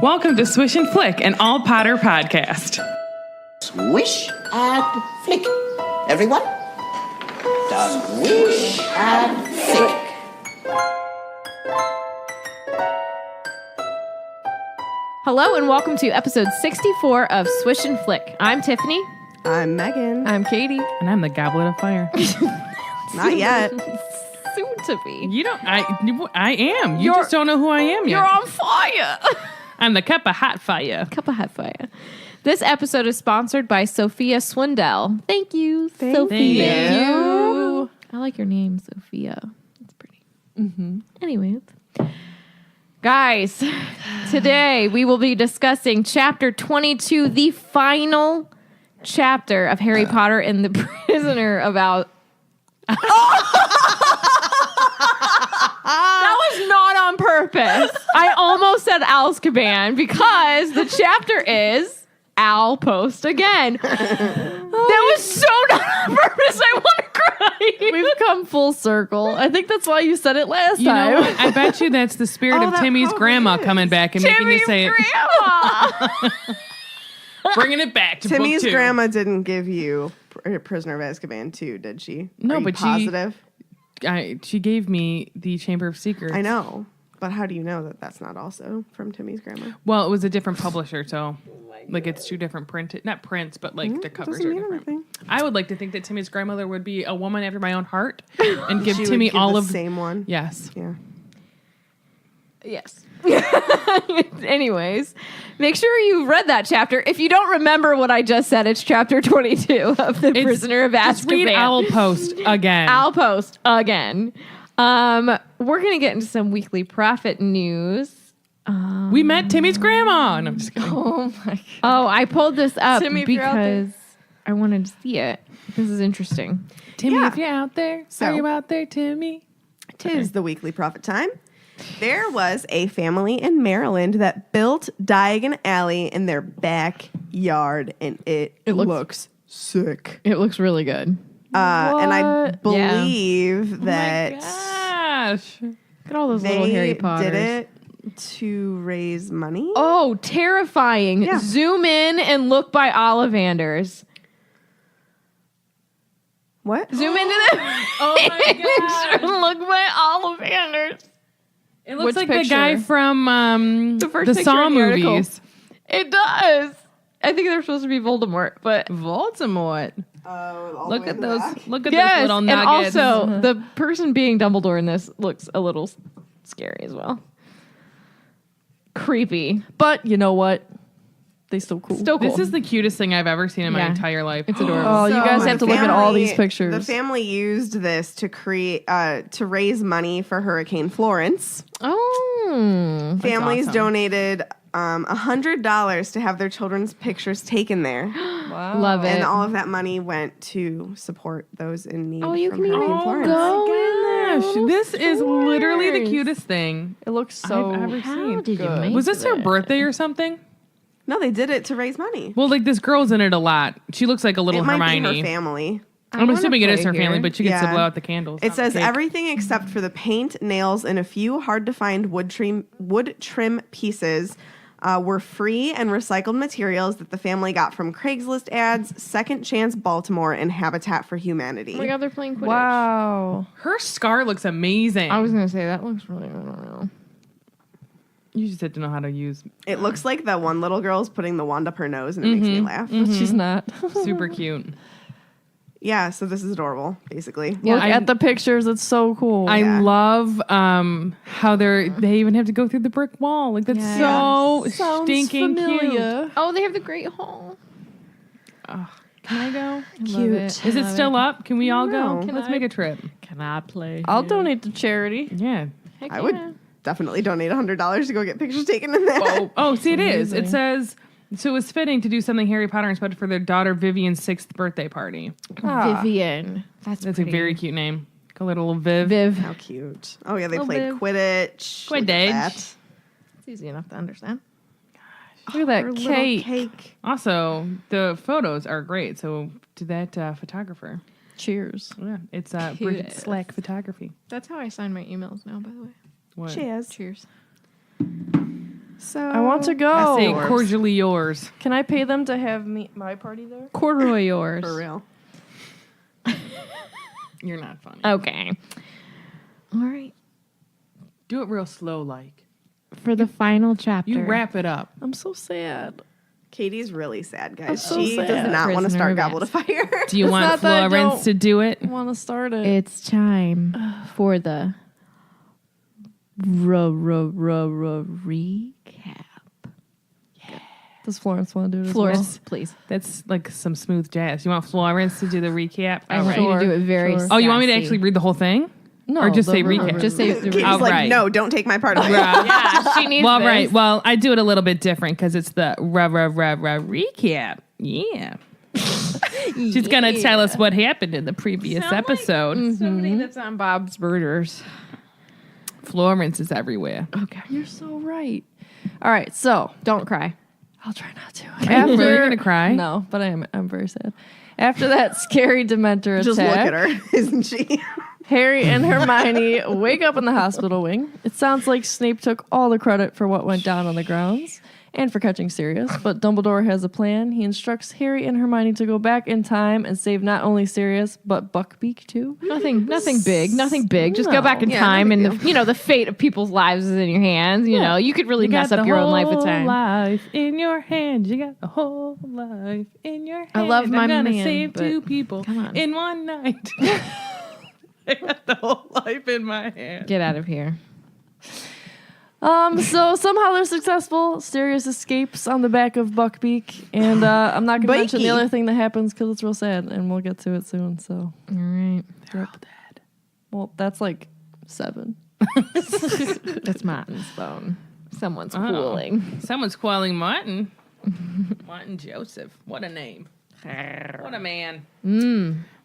Welcome to Swish and Flick, an all Potter podcast. Swish and flick. Everyone? Swish and flick. Hello and welcome to episode 64 of Swish and Flick. I'm Tiffany. I'm Megan. I'm Katie. And I'm the Goblet of Fire. Not yet. Soon to be. You don't, I am. You just don't know who I am yet. You're on fire. I'm the cup of hot fire. Cup of hot fire. This episode is sponsored by Sophia Swindell. Thank you, Sophia. Thank you. I like your name, Sophia. It's pretty. Anyways. Guys, today we will be discussing chapter 22, the final chapter of Harry Potter and the Prisoner of Azkaban. That was not on purpose. I almost said Azkaban because the chapter is Al Post Again. That was so not on purpose. I want to cry. We've come full circle. I think that's why you said it last You know time. what? I bet you that's the spirit of that Timmy's probably grandma is. coming back and making you say grandma. bringing it back to Timmy's book 2. grandma didn't give you Prisoner of Azkaban 2, did she? No, Are you but positive? she gave me the Chamber of Secrets. I know. But how do you know that that's not also from Timmy's grandma? Well, it was a different publisher, so like it's two different not prints, but like the covers Doesn't are mean different. anything. I would like to think that Timmy's grandmother would be a woman after my own heart and give She Timmy would give all the of same one. Yes. Yeah. Yes. Anyways, make sure you've read that chapter. If you don't remember what I just said, it's chapter 22 of The Prisoner of Azkaban. Just read Owl Post again. Owl Post again. We're going to get into some weekly prophet news. We met Timmy's grandma. And I'm just kidding. Oh my God. Oh, I pulled this up Timmy, if you're out there. because I wanted to see it. This is interesting. Timmy, Yeah. if you're out there, So- are you out there, Timmy? Tis the weekly prophet time. There was a family in Maryland that built Diagon Alley in their backyard, and it looks sick. It looks really good. And I What? believe Oh that Gosh. Look at all those they little Harry Potters. did it to raise money. Oh, terrifying. Yeah. Zoom in and look by Ollivanders. What? Zoom into the Oh my picture and look by Ollivanders. It looks Which like picture? the guy from The first the picture Saw in the article. movies. It does. I think they're supposed to be Voldemort, but Voldemort. Look at those. Look at those yes, little and nuggets. also the person being Dumbledore in this looks a little scary as well. Creepy. But you know what? They still cool. Still cool. This is the cutest thing I've ever seen in my Yeah. entire life. It's adorable. Oh, you guys So have to the look at all these family- pictures. The family used this to create to raise money for Hurricane Florence. Oh. Families awesome. donated $100 to have their children's pictures taken there, Wow. Love it. and all of that money went to support those in need Oh, you from can even Hurricane Florence. go in Gosh, those this is literally the stores. cutest thing It looks so. I've ever How seen. did you Good. make Was this her that? birthday or something? No, they did it to raise money. Well, like this girl's in it a lot. She looks like a little It might Hermione. be her family. I'm wanna assuming it is play her family, here. but she gets to Yeah. blow out the candles. It says Cake. everything except for the paint, nails, and a few hard-to-find wood trim pieces were free and recycled materials that the family got from Craigslist ads, Second Chance Baltimore, and Habitat for Humanity. Oh my God, they're playing Quidditch. Wow. Her scar looks amazing. I was going to say, that looks really, I don't know. You just have to know how to use. It looks like the one little girl's putting the wand up her nose, and it makes me laugh. She's not. Super cute. Yeah, so this is adorable, basically. Yeah, Look I- at the pictures. It's so cool. I Yeah. love how they even have to go through the brick wall. Like that's Yeah. so Sounds stinking cute. familiar. Oh, they have the Great Hall. Can I go? Cute. Is it still up? Can we all go? know. Let's make a trip. Can I play? I'll donate to charity. Yeah. Heck I would yeah. definitely donate $100 to go get pictures taken in that. Oh, see, it is. It amazing. says so. It was fitting to do something Harry Potter inspired for their daughter Vivian's 6th birthday party. Vivian. That's That's a very cute name. Call it a little Viv. Viv. How cute. Oh, yeah, they Oh, played babe. Quidditch. Look at Quidditch. that. It's easy enough to understand. Look at Her that little cake. cake. Also, the photos are great. So to that photographer, Cheers. yeah, it's Bridget Cutest. Slack Photography. That's how I sign my emails now, by the way. What? Cheers. Cheers. so. I want to go. I say cordially yours. Can I pay them to have my party there? Corduroy yours. For real. You're not funny. Okay. All right. Do it real slow, like. For the final chapter. You wrap it up. I'm so sad. Katie's really sad, guys. so She sad. does not want to Prisoner start of Goblet of Fire. Do you want not that I Florence don't- to do it? I want to start it. It's time for the recap. Does Florence want to do it as Florence, please. That's like some smooth jazz. You want Florence to do the recap? I All want right. you to do it very Sure. Oh, you want me to sassy. actually read the whole thing? well? No. Or just say the- recap. Just say the Katie's All like, right. no, don't take my part of it. Yeah, she needs Well, this. right. Well, I do it a little bit different because it's the recap. Yeah. She's going to tell us what happened in the previous episode. Somebody that's on Bob's Burgers. Florence is everywhere. Okay. You're so right. All right, so Don't cry. I'll try not to. Are you really gonna cry? No, but I'm very sad. After that scary Dementor Just look attack, at her, isn't she? Harry and Hermione wake up in the hospital wing. It sounds like Snape took all the credit for what went down on the grounds and for catching Sirius, but Dumbledore has a plan. He instructs Harry and Hermione to go back in time and save not only Sirius, but Buckbeak too. Nothing big. Nothing big. Just go back in Yeah, time no and big the fate of people's lives is in your hands. You know, you could really mess up your own life with time. Life in your hands. You got the whole life in your hands. I love my I'm gonna man, save but 2 people come on. in one night. I got the whole life in my hands. Get out of here. So somehow they're successful. Sirius escapes on the back of Buckbeak, and I'm not going to mention the Bakey. other thing that happens because it's real sad, and we'll get to it soon. So, All right. They're all dead. well, that's like 7. That's Martin's phone. Someone's Oh. fooling. Someone's calling Martin. Martin Joseph. What a name. What a man.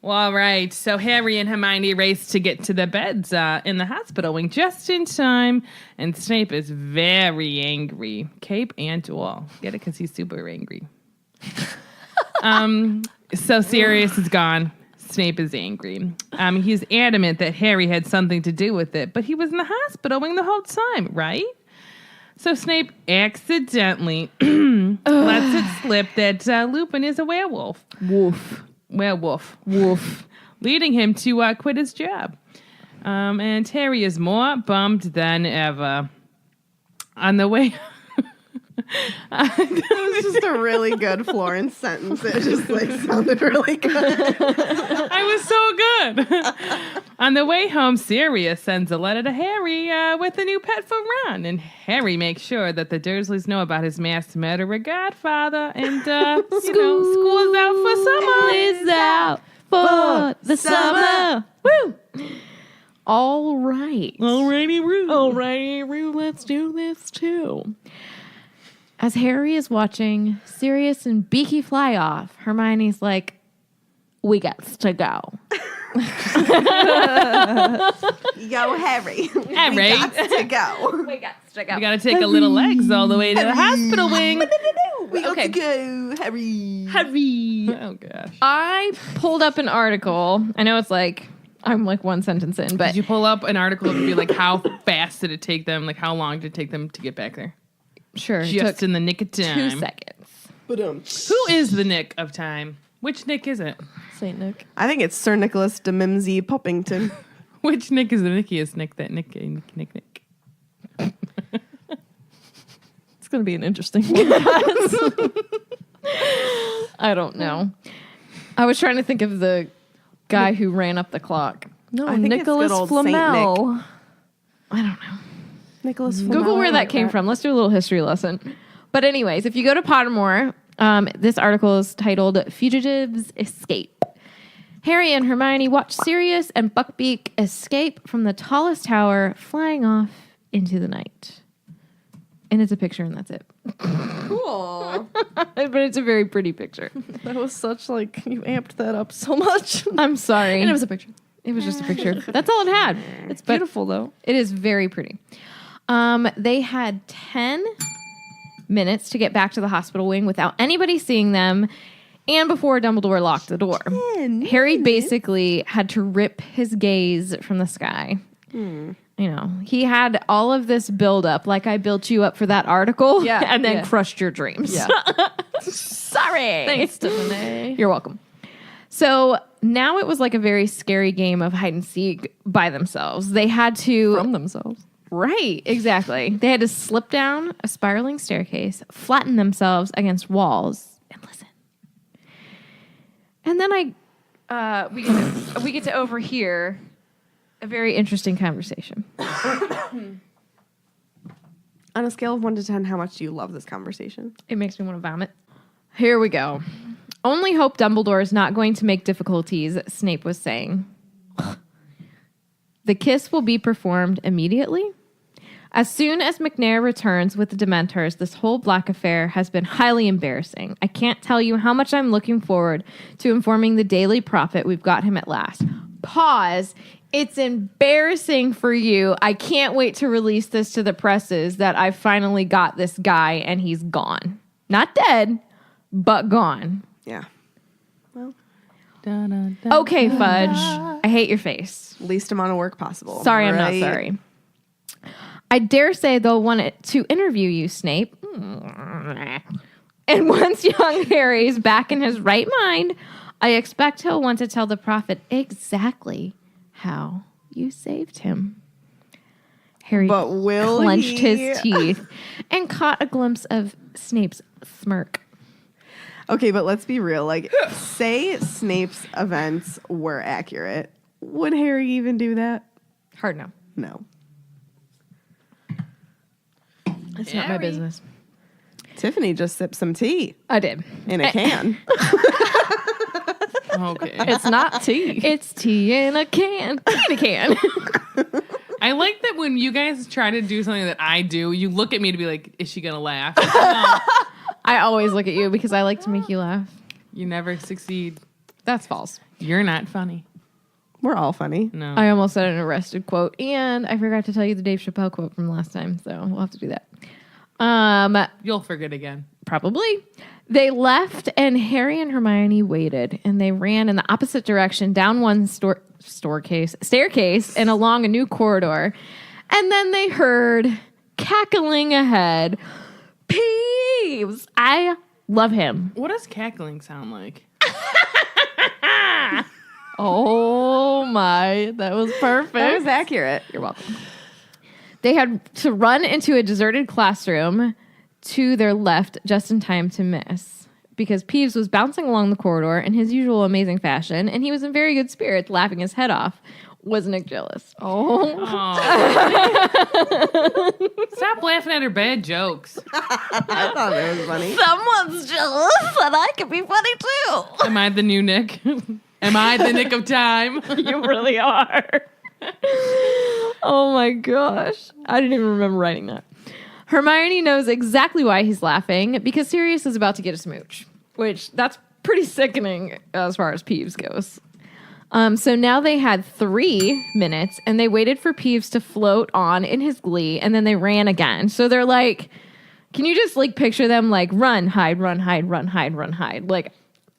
Well, all right. So Harry and Hermione race to get to the beds in the hospital wing just in time. And Snape is very angry. Cape and all. Get it? Because he's super angry. So Sirius is gone. Snape is angry. He's adamant that Harry had something to do with it, but he was in the hospital wing the whole time, right? So Snape accidentally lets it slip that Lupin is a werewolf. Werewolf. Leading him to quit his job. And Harry is more bummed than ever. On the way... It was just a really good Florence sentence. It just sounded really good. I was so good. On the way home, Sirius sends a letter to Harry with a new pet for Ron. And Harry makes sure that the Dursleys know about his mass murderer godfather. And, school's out for summer. Is out for the summer. Woo! All right. Alrighty, Roo. Alrighty, Roo, let's do this too. As Harry is watching Sirius and Beaky fly off, Hermione's like, we got to go. Yo, Harry. Harry. We got to go. We got to go. We gotta take a little legs all the way to the hospital wing. We got Okay. to go, Harry. Harry. Oh, gosh. I pulled up an article. I know it's like, I'm like one sentence in, but Did you pull up an article to be like, how fast did it take them? Like, how long did it take them to get back there? sure, it Just took in the nick of 2 time. seconds. Who is the Nick of time? Which Nick is it? Saint Nick. I think it's Sir Nicholas de Mimsy Poppington. Which Nick is the nickiest Nick? That Nick. It's going to be an interesting one, guys. I don't know. I was trying to think of the guy who ran up the clock. No, I think it's Nicholas good old Saint Flamel. I don't know. Nicholas Google Flamel, where I that like came from. Let's do a little history lesson. But anyways, if you go to Pottermore, this article is titled Fugitives Escape. Harry and Hermione watch Sirius and Buckbeak escape from the tallest tower, flying off into the night. And it's a picture, and that's it. Cool. But it's a very pretty picture. That was such like, you amped that up so much. I'm sorry. And it was a picture. It was just a picture. That's all it had. It's beautiful though. It is very pretty. They had 10 minutes to get back to the hospital wing without anybody seeing them and before Dumbledore locked the door. Harry basically had to rip his gaze from the sky. you know, he had all of this buildup, like I built you up for that article, Yeah, and then yeah. crushed your dreams. Yeah. Sorry. Thanks, Tiffany. You're welcome. So now it was like a very scary game of hide and seek by themselves. They had to From themselves. Right, exactly. They had to slip down a spiraling staircase, flatten themselves against walls, and listen. And then we get to overhear a very interesting conversation. On a scale of 1 to 10, how much do you love this conversation? It makes me want to vomit. Here we go. Only hope Dumbledore is not going to make difficulties, Snape was saying. The kiss will be performed immediately. As soon as McNair returns with the Dementors, this whole Black affair has been highly embarrassing. I can't tell you how much I'm looking forward to informing the Daily Prophet we've got him at last. Pause. It's embarrassing for you. I can't wait to release this to the presses that I finally got this guy and he's gone. Not dead, but gone. Yeah. Okay, Fudge. I hate your face. Least amount of work possible. Sorry, I'm right? not sorry. I dare say they'll want to interview you, Snape. And once young Harry's back in his right mind, I expect he'll want to tell the prophet exactly how you saved him. Harry But will clenched he? his teeth and caught a glimpse of Snape's smirk. Okay, but let's be real. Like, say Snape's events were accurate. Would Harry even do that? Hard no. No. It's not my Harry. business. Tiffany just sipped some tea I did. in a can. Okay. It's not tea. It's tea in a can. Tea in a can. I like that when you guys try to do something that I do, you look at me to be like, is she going to laugh? No, I always look at you because I like to make you laugh. you never succeed. That's false. You're not funny. We're all funny. No. I almost said an arrested quote, and I forgot to tell you the Dave Chappelle quote from last time, so we'll have to do that. You'll forget again. Probably. They left, and Harry and Hermione waited, and they ran in the opposite direction down one staircase and along a new corridor. And then they heard cackling ahead. Peeves! I love him. What does cackling sound like? Oh my, that was perfect. That was accurate. You're welcome. They had to run into a deserted classroom to their left just in time to miss because Peeves was bouncing along the corridor in his usual amazing fashion, and he was in very good spirits, laughing his head off. Was Nick jealous? Oh, Stop laughing at her bad jokes. I thought it was funny. Someone's jealous, and I can be funny too. Am I the new Nick? Am I the Nick of time? You really are. Oh my gosh. I didn't even remember writing that. Hermione knows exactly why he's laughing because Sirius is about to get a smooch, which that's pretty sickening as far as Peeves goes. So now they had 3 minutes and they waited for Peeves to float on in his glee and then they ran again. So they're like, can you just like picture them like run, hide, run, hide, run, hide, run, hide. Like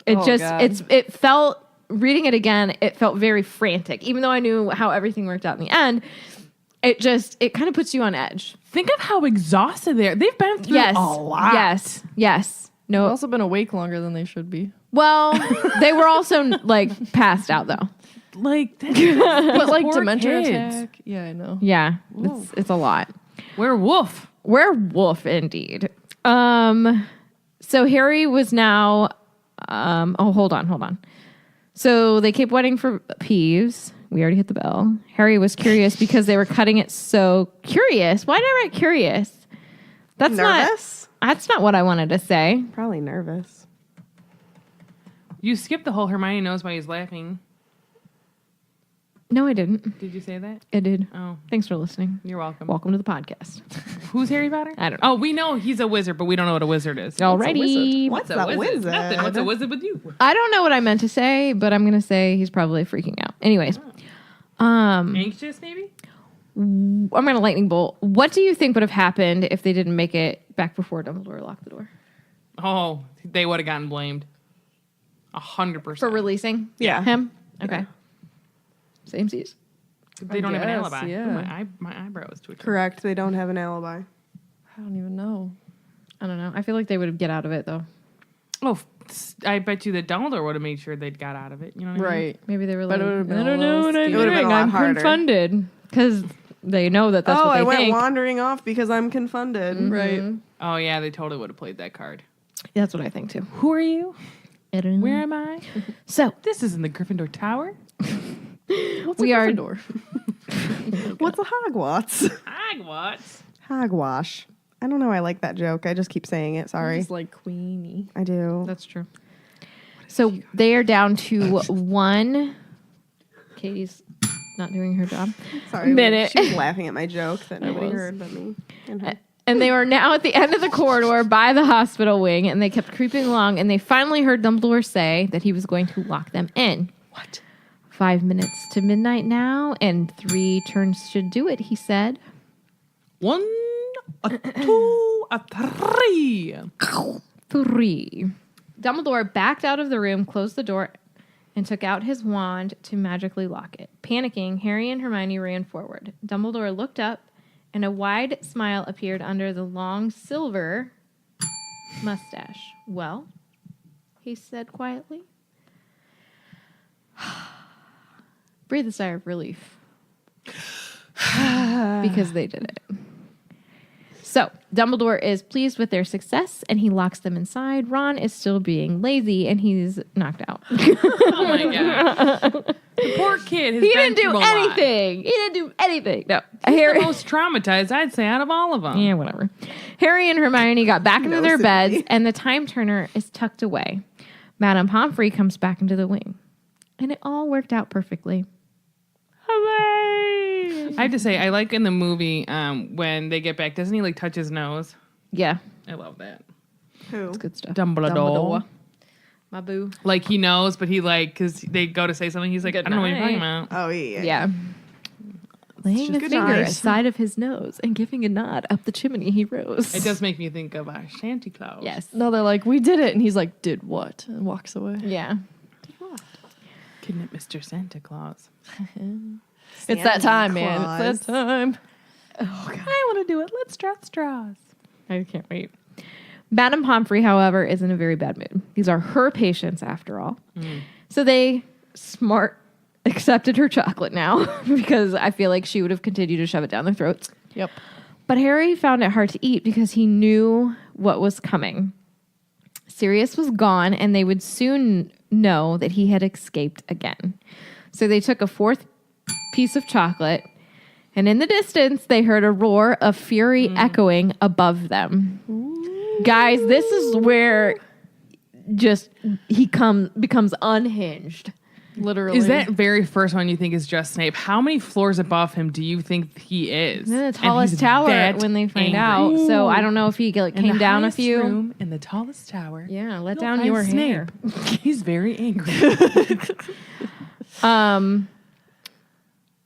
it Oh, just, God. it felt, reading it again, it felt very frantic. Even though I knew how everything worked out in the end, it kind of puts you on edge. Think of how exhausted they are. They've been through Yes. a lot. Yes. Yes. they've No. also been awake longer than they should be. Well, they were also like passed out though. Like, But like poor Dementor kids. attack. Yeah, I know. Yeah. It's a lot. Werewolf. Werewolf indeed. So Harry was now hold on. So they kept waiting for Peeves. We already hit the bell. Harry was curious because they were cutting it so curious. Why did I write curious? That's Nervous? That's not what I wanted to say. Probably nervous. You skipped the whole Hermione knows why he's laughing. No, I didn't. Did you say that? I did. Oh, Thanks for listening. you're welcome. Welcome to the podcast. Who's Harry Potter? I don't know. Oh, we know he's a wizard, but we don't know what a wizard is. Alrighty. What's a a wizard? Nothing. What's a wizard with you? I don't know what I meant to say, but I'm going to say he's probably freaking out. Anyways, Anxious, maybe? I'm going to lightning bolt. What do you think would have happened if they didn't make it back before Dumbledore locked the door? Oh, they would have gotten blamed. 100%. For releasing Yeah. him? Okay. Same seas. They don't have an guess, alibi. yeah. Ooh, my eyebrows twitching. Correct. They don't have an alibi. I don't even know. I don't know. I feel like they would get out of it though. Oh, I bet you that Dumbledore would have made sure they'd got out of it. You know what I mean? Right. Maybe they were But like, it would've been I a don't know what little I'm scary. It would've been a doing. lot I'm harder. confunded because they know that that's Oh, what they I went think. wandering off because I'm confunded. Right. Oh yeah, they totally would have played that card. That's what I think too. Who are you? Where Where am I? So This isn't the Gryffindor Tower. What's We a are- Gryffindor? What's a Hogwarts? Hogwarts. Hogwash. I don't know. I like that joke. I just keep saying it. Sorry. Just like Queenie. I do. that's true. So they are down to one. Katie's not doing her job. Sorry. minute. She was laughing at my joke that nobody was. heard but me and her. And they were now at the end of the corridor by the hospital wing, and they kept creeping along, and they finally heard Dumbledore say that he was going to lock them in. What? 5 minutes to midnight now, and 3 turns should do it, he said. 1, a 2, a 3. 3. Dumbledore backed out of the room, closed the door, and took out his wand to magically lock it. Panicking, Harry and Hermione ran forward. Dumbledore looked up, and a wide smile appeared under the long silver mustache. Well, he said quietly. Breathe a sigh of relief. Because they did it. So, Dumbledore is pleased with their success, and he locks them inside. Ron is still being lazy, and he's knocked out. Oh my god. The poor kid has He been didn't do through a lot. anything. He didn't do anything. No. He's Harry. the most traumatized, I'd say, out of all of them. Yeah, whatever. Harry and Hermione got back into No their sympathy. beds, and the time turner is tucked away. Madame Pomfrey comes back into the wing, and it all worked out perfectly. Hooray! I have to say, I like in the movie when they get back, doesn't he like touch his nose? Yeah, I love that. Who? it's good stuff. Dumbledore. My boo. Like he knows, but he like, because they go to say something, he's like, Good I don't know what you're talking night. about. Oh, yeah. Yeah. Laying a Good finger night. aside of his nose and giving a nod up the chimney, he rose. It does make me think of Santa Claus. Yes. No, they're like, we did it. And he's like, did what? And walks away. Yeah. Kidnap Mr. Santa Claus. It's that time, man. Claus. It's that time. I want to do it. Let's draw straws. I can't wait. Madame Pomfrey, however, is in a very bad mood. These are her patients, after all. So they accepted her chocolate now because I feel like she would have continued to shove it down their throats. Yep. But Harry found it hard to eat because he knew what was coming. Sirius was gone, and they would soon know that he had escaped again. So they took a 4th piece of chocolate, and in the distance, they heard a roar of fury echoing above them. Guys, this is where just he becomes unhinged. Literally. Is that very first one you think is just Snape? How many floors above him do you think he is? In the And tallest he's tower that when they find angry. out. So I don't know if he In came the down a highest few. room in the tallest tower. Yeah, let you'll down find your Snape. hair. He's very angry. Um,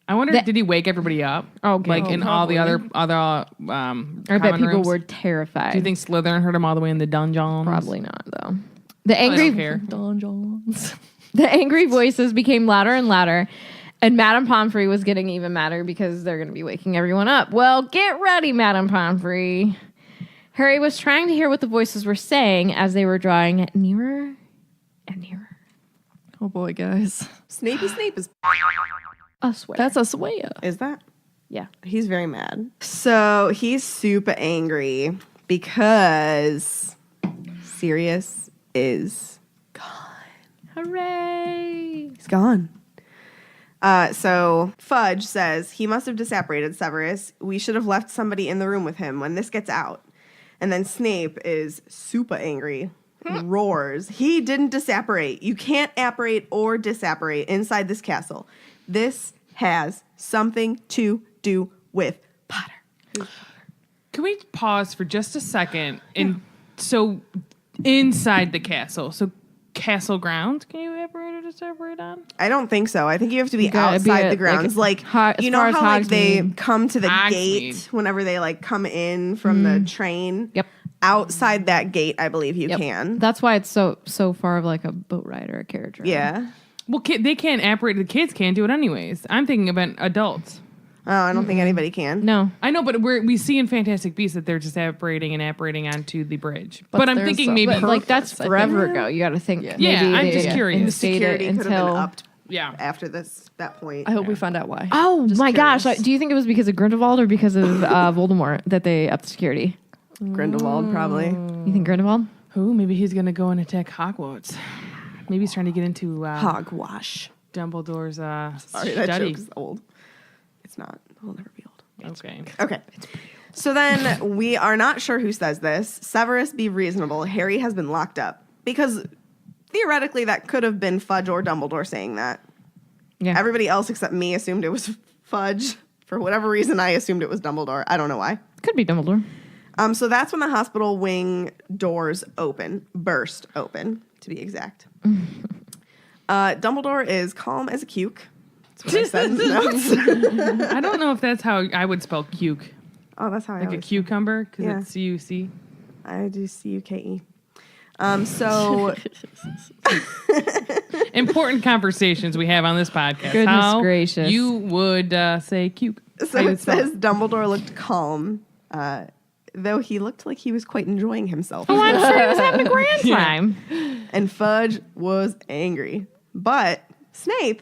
I wonder, That- did he wake everybody up? Okay. Like Oh, in all the other I bet common people rooms? were terrified. Do you think Slytherin heard him all the way in the dungeons? Probably not, though. The I don't angry, care. Don Johns. the angry voices became louder and louder, and Madame Pomfrey was getting even madder because they're going to be waking everyone up. Well, get ready, Madame Pomfrey. Harry was trying to hear what the voices were saying as they were drawing nearer and nearer. Oh boy, guys. Snape is. I swear. That's a swear. Is that? yeah. He's very mad. So he's super angry because Sirius is Hooray! he's gone. So Fudge says he must have disapparated Severus. We should have left somebody in the room with him when this gets out. And then Snape is super angry, roars. He didn't disapparate. You can't apparate or disapparate inside this castle. This has something to do with Potter. Can we pause for just a second? And so inside the castle, so castle grounds, can you apparate or disapparate on? I don't think so. I think you have to be gotta be outside at, the grounds. Like, as you know far as how like they Hogsmeade. come to the Hogsmeade. gate whenever they like come in from the train. Yep. Outside that gate, I believe you Yep. can. That's why it's so far of like a boat ride or a carriage ride. Yeah. Well, they can't apparate. The kids can't do it anyways. I'm thinking about adults. Oh, I don't think anybody can. No. I know, but we see in Fantastic Beasts that they're just apparating onto the bridge. But I'm there's thinking a- maybe... But like that's I think. forever ago. You got to think. Yeah. Maybe Yeah, I'm they just curious. The instated security it could have been until. upped Yeah. after that point. I hope we find out why. Oh Just my gosh! curious. Do you think it was because of Grindelwald or because of Voldemort that they upped security? Grindelwald, probably. You think Grindelwald? Ooh, maybe he's going to go and attack Hogwarts. Maybe he's trying to get into Hogwash. Dumbledore's Sorry, that study. joke is old. It's not. It'll never be old. Okay. Okay. So then we are not sure who says this. Severus, be reasonable. Harry has been locked up. Because theoretically, that could have been Fudge or Dumbledore saying that. Yeah. Everybody else except me assumed it was Fudge. For whatever reason, I assumed it was Dumbledore. I don't know why. Could be Dumbledore. So that's when the hospital wing doors burst open, to be exact. Dumbledore is calm as a cuke. That's what I said in the notes. I don't know if that's how I would spell cuke. Oh, that's how I Like a always cucumber, because Yeah. it's C-U-C. I do C-U-K-E. So Important conversations we have on this podcast. Goodness How gracious. you would say cuke. So How you it would spell says Dumbledore looked calm, though he looked like he was quite enjoying himself. Oh, I'm sure he was having a grand Yeah. time. And Fudge was angry. But Snape,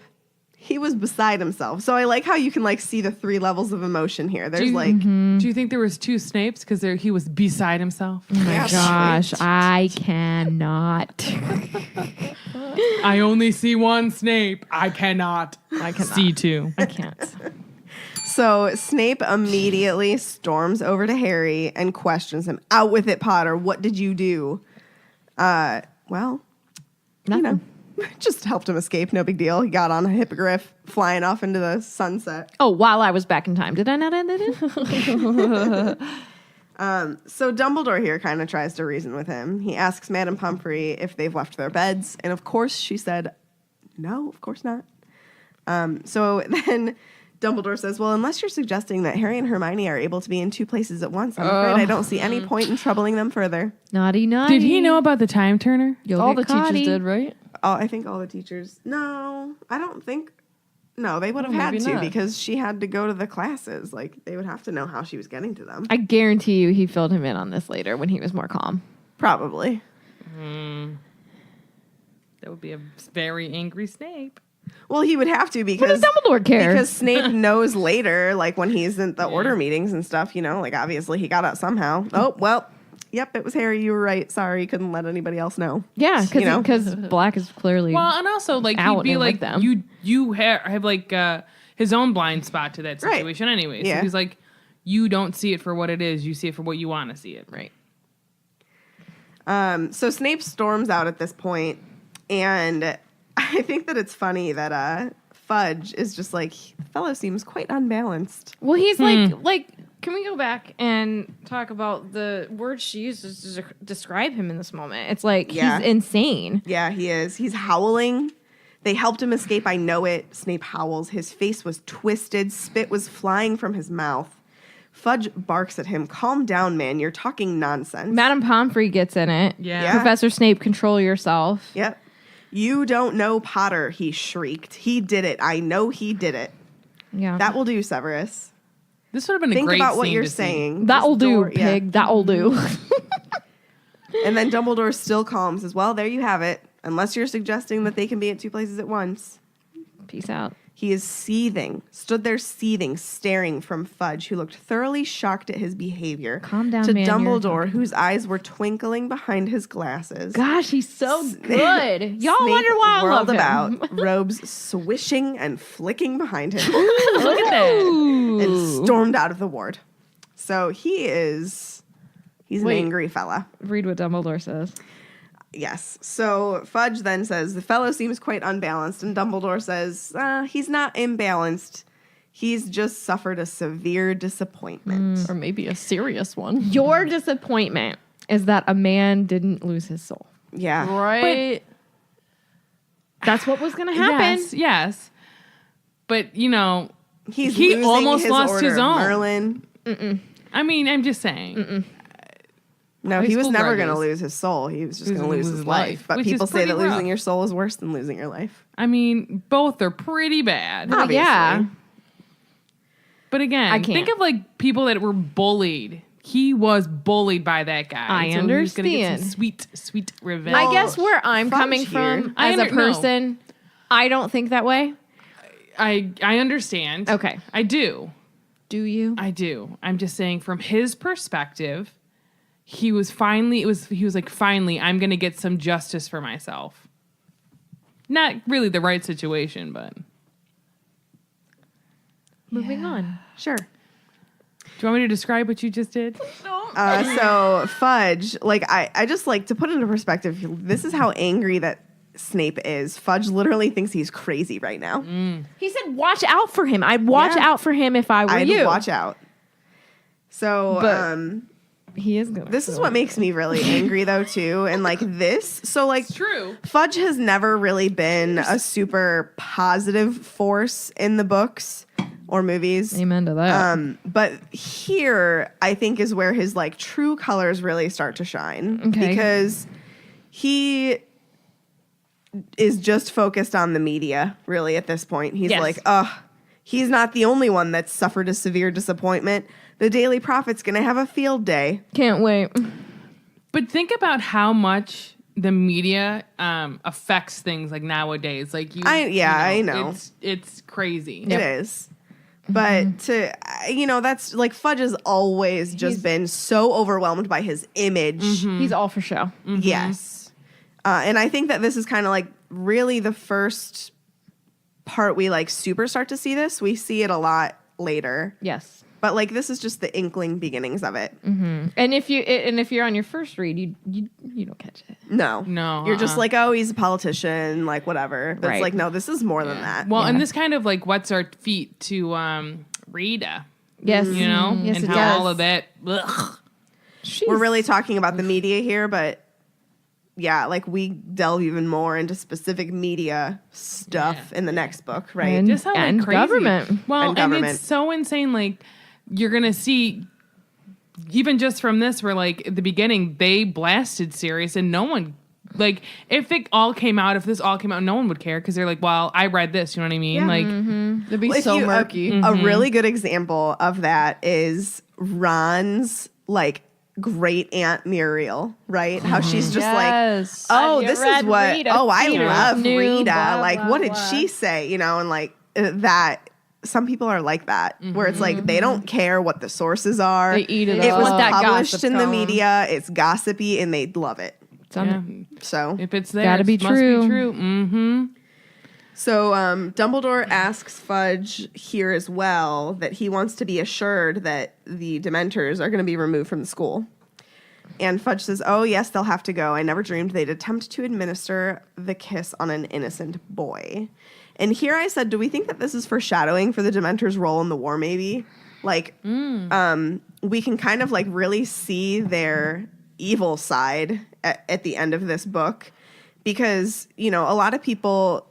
he was beside himself. So I like how you can like see the 3 levels of emotion here. There's you- like, Do you think there was 2 Snapes because he was beside himself? yeah, Gosh, sweet. I cannot. I only see one Snape. I cannot. I cannot. see 2. I can't. So Snape immediately storms over to Harry and questions him. Out with it, Potter. What did you do? Well, Nothing. you know, just helped him escape. No big deal. He got on a hippogriff, flying off into the sunset. Oh, while I was back in time. Did I not end it in? So Dumbledore here kind of tries to reason with him. He asks Madame Pomfrey if they've left their beds. And of course she said, no, of course not. So then Dumbledore says, well, unless you're suggesting that Harry and Hermione are able to be in 2 places at once, I'm afraid I don't see any point in troubling them further. Naughty, naughty. Did he know about the time turner? You'll All get the teachers caughty. did, right? Oh, I think all the teachers. No, I don't think. No, they would have had maybe to not. because she had to go to the classes. Like, they would have to know how she was getting to them. I guarantee you he filled him in on this later when he was more calm. Probably. That would be a very angry Snape. Well, he would have to because What does Dumbledore care? Because Snape knows later, like when he's in the order meetings and stuff, you know, like obviously he got out somehow. Oh, well, yep, it was Harry. You were right. Sorry, couldn't let anybody else know. Yeah, You know? because Black is clearly. Well, and also like Out he'd be and like with them. you have like his own blind spot to that Right. situation anyway. So Yeah. he's like, you don't see it for what it is. You see it for what you want to see it. right. So Snape storms out at this point, and I think that it's funny that Fudge is just like, the fellow seems quite unbalanced. Well, he's like. Can we go back and talk about the words she uses to describe him in this moment? It's like Yeah. he's insane. Yeah, he is. He's howling. They helped him escape. I know it. Snape howls. His face was twisted. Spit was flying from his mouth. Fudge barks at him. Calm down, man. You're talking nonsense. Madame Pomfrey gets in it. Yeah. Professor Snape, control yourself. Yep. You don't know Potter, he shrieked. He did it. I know he did it. Yeah. That will do, Severus. This would have been a Think great about what scene you're to see. saying. That'll This do, door- yeah. pig. That'll do. And then Dumbledore still calm, says, well, there you have it. Unless you're suggesting that they can be at 2 places at once. Peace out. He is seething, stood there seething, staring from Fudge, who looked thoroughly shocked at his behavior. Calm down, to man, you're Dumbledore, whose eyes were twinkling behind his glasses. Gosh, he's so good. Y'all Snape wonder why I love whirled him. about, robes swishing and flicking behind him, Look at that. and stormed out of the ward. So he's an Wait. angry fella. Read what Dumbledore says. Yes. So Fudge then says, the fellow seems quite unbalanced, and Dumbledore says, he's not imbalanced. He's just suffered a severe disappointment. Or maybe a serious one. Your disappointment is that a man didn't lose his soul. Yeah. Right? That's what was going to happen. Yes. But, you know, He's He losing almost his lost order his of own. Merlin. I mean, I'm just saying. No, high he was school never going to grudges. lose his soul. He was just He was going to gonna lose his life. But which is people say pretty that rough. losing your soul is worse than losing your life. I mean, both are pretty bad. Well, yeah. Obviously. But again, I can't. think of like people that were bullied. He was bullied by that guy. I so he was gonna get understand. some sweet, sweet revenge. I guess where I'm Fudge coming here. from I as a under- no. person, I don't think that way. I understand. Okay. I do. Do you? I do. I'm just saying from his perspective, he was finally I'm gonna get some justice for myself. Not really the right situation, but Moving on. Sure. do you want me to describe what you just did? So Fudge, like I just like to put into perspective, this is how angry that Snape is. Fudge literally thinks he's crazy right now. He said, "Watch out for him." I'd watch Yeah. out for him if I were I'd you. watch out. So But- He is gonna. this is what makes me really angry though too. And like this, so like It's true. Fudge has never really been a super positive force in the books or movies. Amen to that. But here, I think, is where his like true colors really start to shine. Okay. Because he is just focused on the media, really, at this point. He's Yes. like, he's not the only one that's suffered a severe disappointment. The Daily Prophet's going to have a field day. Can't wait. But think about how much the media affects things like nowadays. Like I know. It's crazy. It is. But that's like Fudge has always just He's- been so overwhelmed by his image. He's all for show. Yes. And I think that this is kind of like really the first part we like super start to see this. We see it a lot later. Yes. But like this is just the inkling beginnings of it. And if you're on your first read, you don't catch it. No. No, You're just like, oh, he's a politician, like whatever. But Right. it's like, no, this is more than that. Well, Yeah. and this kind of like wets our feet to Rita, Yes. you know, Yes, and it how does. all of that. Ugh. We're really talking about the media here, but yeah, like we delve even more into specific media stuff in the next book, right? And- Just how like, crazy. government. Well, And and, government. it's so insane. Like you're gonna see, even just from this, where like at the beginning they blasted Sirius, and no one, like, if this all came out, no one would care because they're like, well, I read this. You know what I mean? Yeah. Like, It'd be If so you- murky. A really good example of that is Ron's like great aunt Muriel, right? How she's just like, Yes. oh, Have you this is read what, Rita I Skeeter's love new Rita. blah, Like, blah, what did blah. she say? You know, and like that. Some people are like that, where it's like they don't care what the sources are. They eat it It was up. That published gossip in the going. media. It's gossipy, and they love it. It's on yeah, So, if it's there, Gotta be it must true. be true. Mm-hmm. so Dumbledore asks Fudge here as well that he wants to be assured that the Dementors are going to be removed from the school. And Fudge says, "Oh yes, they'll have to go. I never dreamed they'd attempt to administer the kiss on an innocent boy." And here I said, do we think that this is foreshadowing for the Dementors' role in the war, maybe? Like, we can kind of like really see their evil side at the end of this book because, you know, a lot of people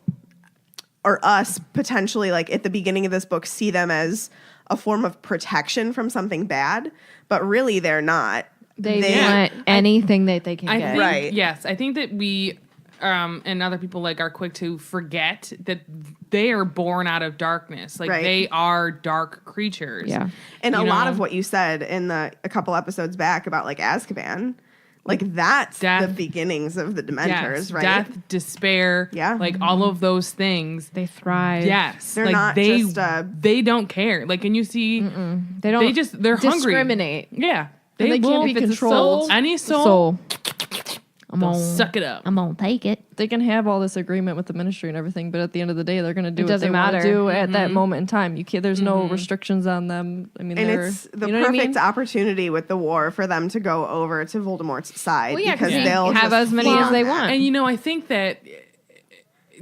or us potentially like at the beginning of this book see them as a form of protection from something bad, but really they're not. They Yeah. want anything that they can I get. think, Right. yes, I think that we and other people like are quick to forget that they are born out of darkness. Like Right. they are dark creatures. Yeah. And You a lot know? of what you said in a couple episodes back about like Azkaban, like that's Death. the beginnings of the Dementors, Yes, right? death, despair, Yeah. like all of those things. They thrive. Yes, They're like not they just, they don't care. Like, and you see, They don't. they're hungry. discriminate. Yeah, And they can't will, be if it's a controlled. soul, any soul, So I'm they'll gonna suck it up. I'm gonna take it. They can have all this agreement with the ministry and everything, but at the end of the day, they're going to do It what they doesn't want to matter. do at that moment in time. You can't. There's no restrictions on them. I mean, and they're, it's the you know what I perfect mean? opportunity with the war for them to go over to Voldemort's side Well, yeah, because because they'll have just as many feed as on they that. want. And you know, I think that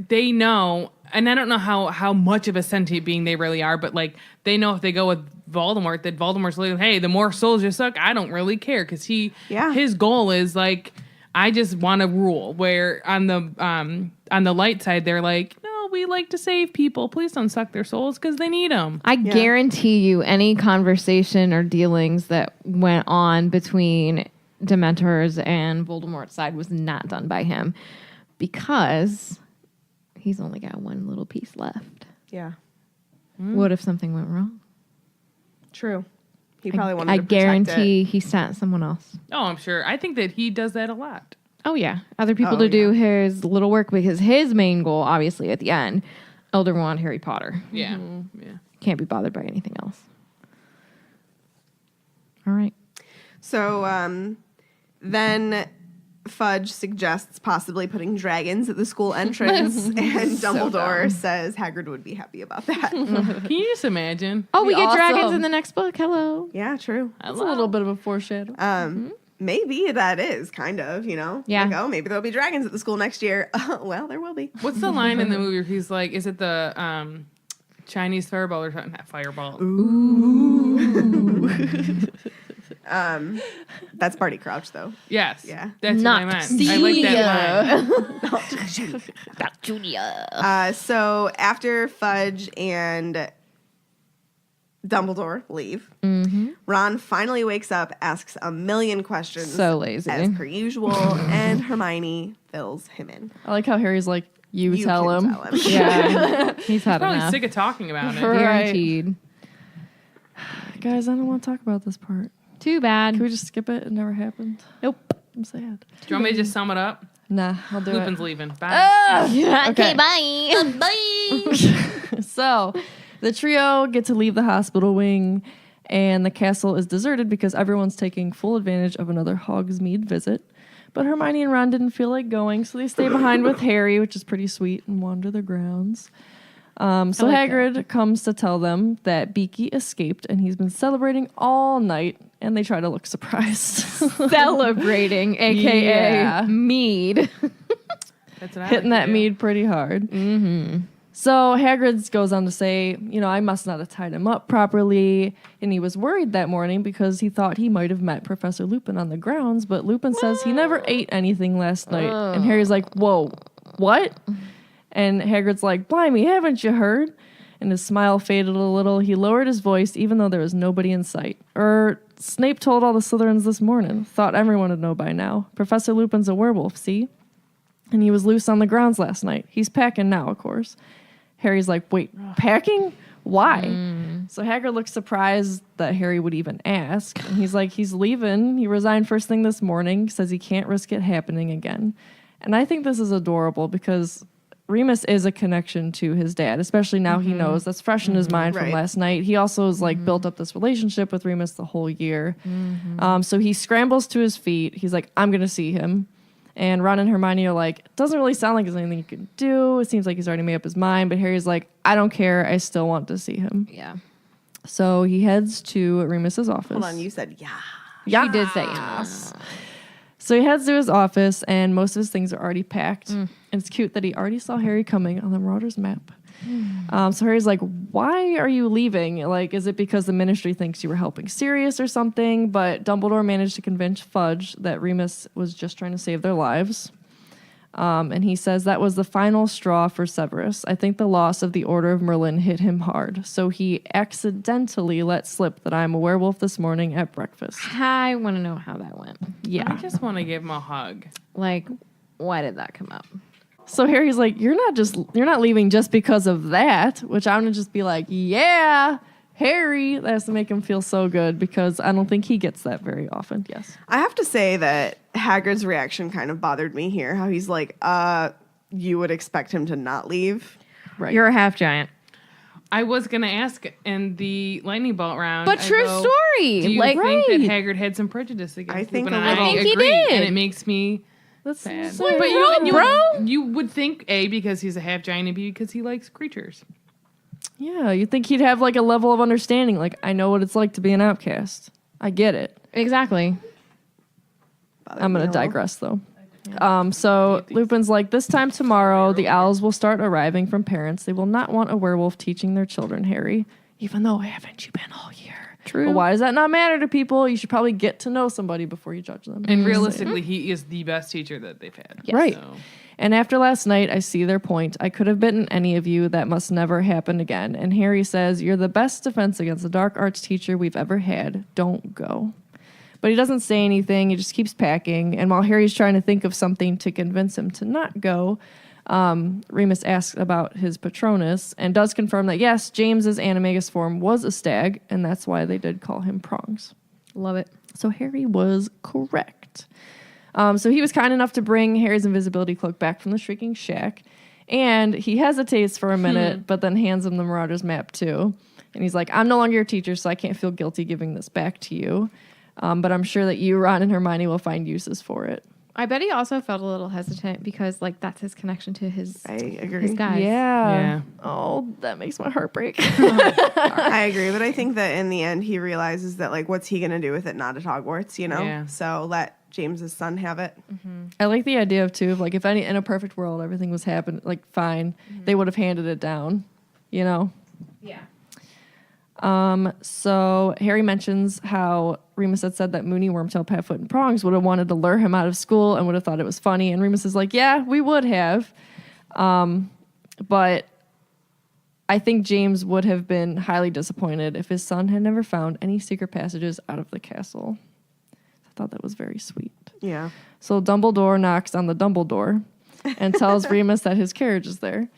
they know, and I don't know how much of a sentient being they really are, but like they know if they go with Voldemort, that Voldemort's like, hey, the more souls you suck, I don't really care because Yeah. his goal is like, I just want to rule. Where on the light side, they're like, no, we like to save people. Please don't suck their souls because they need them. I guarantee you, any conversation or dealings that went on between Dementors and Voldemort's side was not done by him because he's only got one little piece left. Yeah. What if something went wrong? True. He probably wanted I to protect guarantee it. he sent someone else. Oh, I'm sure. I think that he does that a lot. Oh, yeah. Other people to do his little work because his main goal, obviously, at the end, Elder Wand Harry Potter. Yeah. Yeah. Can't be bothered by anything else. All right. So then Fudge suggests possibly putting dragons at the school entrance, and Dumbledore says Hagrid would be happy about that. Can you just imagine? Oh, we Be get dragons awesome. in the next book. Hello. Yeah, true. That's a little bit of a foreshadow. Maybe that is kind of, Yeah. Like, oh, maybe there'll be dragons at the school next year. Well, there will be. What's the line in the movie where he's like, is it the Chinese fireball or something? Not fireball. That's Barty Crouch, though. Yes. Yeah. That's Not what I meant. I like that line. Julia. So after Fudge and Dumbledore leave, Ron finally wakes up, asks a million questions. So lazy. As per usual, and Hermione fills him in. I like how Harry's like, you tell can him. Tell him. Yeah. He's had Probably enough. sick of talking about it. Guaranteed. Guys, I don't want to talk about this part. Too bad. Can we just skip it? It never happened. Nope. I'm sad. Do you want me to just sum it up? Nah, I'll do Lupin's it. leaving. Bye. Okay, bye. Bye. So, the trio get to leave the hospital wing, and the castle is deserted because everyone's taking full advantage of another Hogsmeade visit. But Hermione and Ron didn't feel like going, so they stay behind with Harry, which is pretty sweet, and wander the grounds. So like Hagrid comes to tell them that Beaky escaped, and he's been celebrating all night, and they try to look surprised. Celebrating, aka Yeah. mead. That's what I Hitting like that to do. mead pretty hard. Mm-hmm. So Hagrid goes on to say, I must not have tied him up properly, and he was worried that morning because he thought he might have met Professor Lupin on the grounds, but Lupin says he never ate anything last night. And Harry's like, whoa, what? And Hagrid's like, blimey, haven't you heard? And his smile faded a little. He lowered his voice even though there was nobody in sight. Snape told all the Slytherins this morning. Thought everyone would know by now. Professor Lupin's a werewolf, see? And he was loose on the grounds last night. He's packing now, of course. Harry's like, wait, packing? Why? So Hagrid looks surprised that Harry would even ask. And he's like, he's leaving. He resigned first thing this morning. Says he can't risk it happening again. And I think this is adorable because Remus is a connection to his dad, especially now he knows. That's fresh in his mind from Right. last night. He also has built up this relationship with Remus the whole year. So he scrambles to his feet. He's like, I'm going to see him. And Ron and Hermione are like, it doesn't really sound like there's anything you can do. It seems like he's already made up his mind. But Harry's like, I don't care. I still want to see him. Yeah. So he heads to Remus's office. Hold on, you said yeah. Yeah. She did say yes. So he heads to his office, and most of his things are already packed. And it's cute that he already saw Harry coming on the Marauders map. So Harry's like, why are you leaving? Like, is it because the ministry thinks you were helping Sirius or something? But Dumbledore managed to convince Fudge that Remus was just trying to save their lives. And he says that was the final straw for Severus. I think the loss of the Order of Merlin hit him hard. So he accidentally let slip that I'm a werewolf this morning at breakfast. I want to know how that went. I Yeah. just want to give him a hug. Like, why did that come up? So Harry's like, you're not leaving just because of that, which I'm going to just be like, yeah, Harry. That has to make him feel so good because I don't think he gets that very often. Yes. I have to say that Hagrid's reaction kind of bothered me here. How he's like, you would expect him to not leave. Right. You're a half giant. I was going to ask in the lightning bolt round. But I true go, story. Do you like, think that right. Hagrid had some prejudice against I think Lupin? a And little. I think he agree, did. And it makes me That's sad. insane. But you, bro. you would think A, because he's a half giant, and B, because he likes creatures. Yeah, you'd think he'd have like a level of understanding. Like, I know what it's like to be an outcast. I get it. Exactly. Bothered I'm me going a to little. digress though. So Lupin's like, this time tomorrow, the owls will start arriving from parents. They will not want a werewolf teaching their children, Harry. Even though, haven't you been all year? True. But why does that not matter to people? You should probably get to know somebody before you judge them. And realistically, he is the best teacher that they've had. Right. So. And after last night, I see their point. I could have bitten any of you. That must never happen again. And Harry says, you're the best defense against a dark arts teacher we've ever had. Don't go. But he doesn't say anything. He just keeps packing. And while Harry's trying to think of something to convince him to not go, Remus asks about his Patronus and does confirm that, yes, James's animagus form was a stag, and that's why they did call him Prongs. Love it. So Harry was correct. So he was kind enough to bring Harry's invisibility cloak back from the Shrieking Shack. And he hesitates for a minute, but then hands him the Marauder's map too. And he's like, I'm no longer your teacher, so I can't feel guilty giving this back to you. But I'm sure that you, Ron, and Hermione will find uses for it. I bet he also felt a little hesitant because, like, that's his connection to his guys. Yeah. Oh, that makes my heart break. I agree, but I think that in the end he realizes that, like, what's he going to do with it not at Hogwarts, you know? Yeah. So let James's son have it. I like the idea of, too, of, like, if in a perfect world everything was happening, like, fine, they would have handed it down, you know? Yeah. So Harry mentions how Remus had said that Moony, Wormtail, Padfoot, and Prongs would have wanted to lure him out of school and would have thought it was funny. And Remus is like, yeah, we would have. But I think James would have been highly disappointed if his son had never found any secret passages out of the castle. I thought that was very sweet. Yeah. So Dumbledore knocks on the Dumbledore and tells Remus that his carriage is there.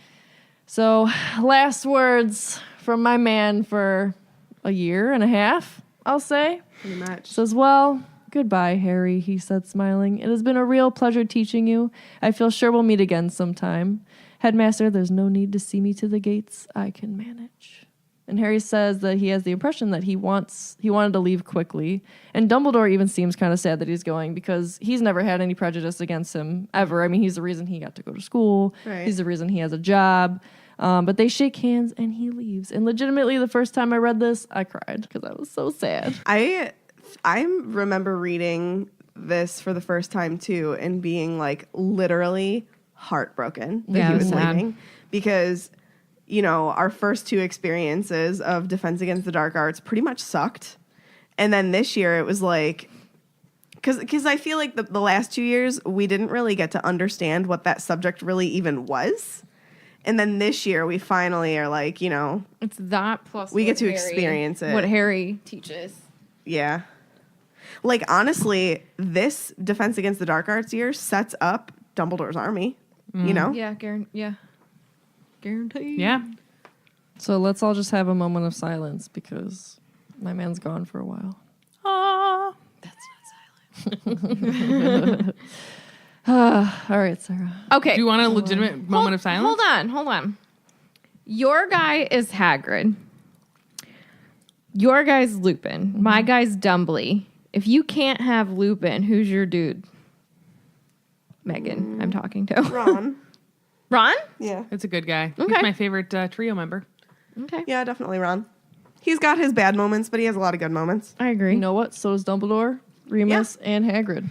So last words from my man for a year and a half, I'll say. Pretty much. Says, well, goodbye, Harry, he said, smiling. It has been a real pleasure teaching you. I feel sure we'll meet again sometime. Headmaster, there's no need to see me to the gates. I can manage. And Harry says that he has the impression that he wanted to leave quickly. And Dumbledore even seems kind of sad that he's going because he's never had any prejudice against him ever. I mean, he's the reason he got to go to school. Right. He's the reason he has a job. But they shake hands and he leaves. And legitimately, the first time I read this, I cried because I was so sad. I remember reading this for the first time too and being like literally heartbroken that he was leaving because, you know, our first two experiences of Defense Against the Dark Arts pretty much sucked. And then this year it was like, because I feel like the last 2 years we didn't really get to understand what that subject really even was. And then this year we finally are like, you know, It's that plus we what get to Harry- experience it. What Harry teaches. Yeah. Like, honestly, this Defense Against the Dark Arts year sets up Dumbledore's army, you know? Yeah, guaranteed. Yeah. So let's all just have a moment of silence because my man's gone for a while. Aww. All right, Sarah. Okay. Do you want a legitimate moment of silence? Hold on. Your guy is Hagrid. Your guy's Lupin. My guy's Dumbly. If you can't have Lupin, who's your dude? Megan, I'm talking to. Ron. Ron? Yeah. It's a good guy. Okay. He's my favorite trio member. Okay. Yeah, definitely Ron. He's got his bad moments, but he has a lot of good moments. I agree. You know what? So does Dumbledore, Remus, and Hagrid.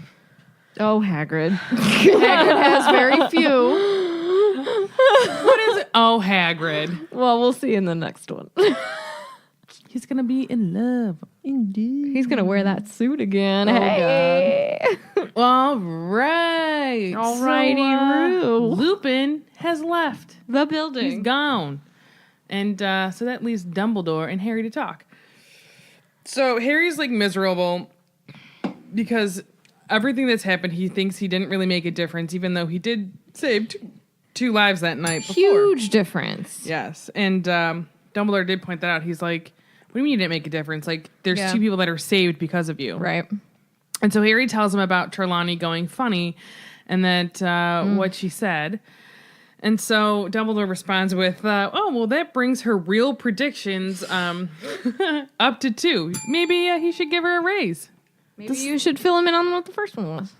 Oh, Hagrid. Hagrid has very few. What is it? Oh, Hagrid. Well, we'll see in the next one. He's going to be in love. Indeed. He's going to wear that suit again. Oh, Hey. All right. Alrighty, Roo. Lupin has left. The He's building. gone. And so that leaves Dumbledore and Harry to talk. So Harry's like miserable because everything that's happened, he thinks he didn't really make a difference, even though he did save two lives that night before. Huge difference. Yes. And Dumbledore did point that out. He's like, what do you mean you didn't make a difference? Like, there's Yeah. two people that are saved because of you. Right. And so Harry tells him about Trelawney going funny and that what she said. And so Dumbledore responds with, oh, well, that brings her real predictions up to 2. Maybe he should give her a raise. Maybe you should fill him in on what the first one was.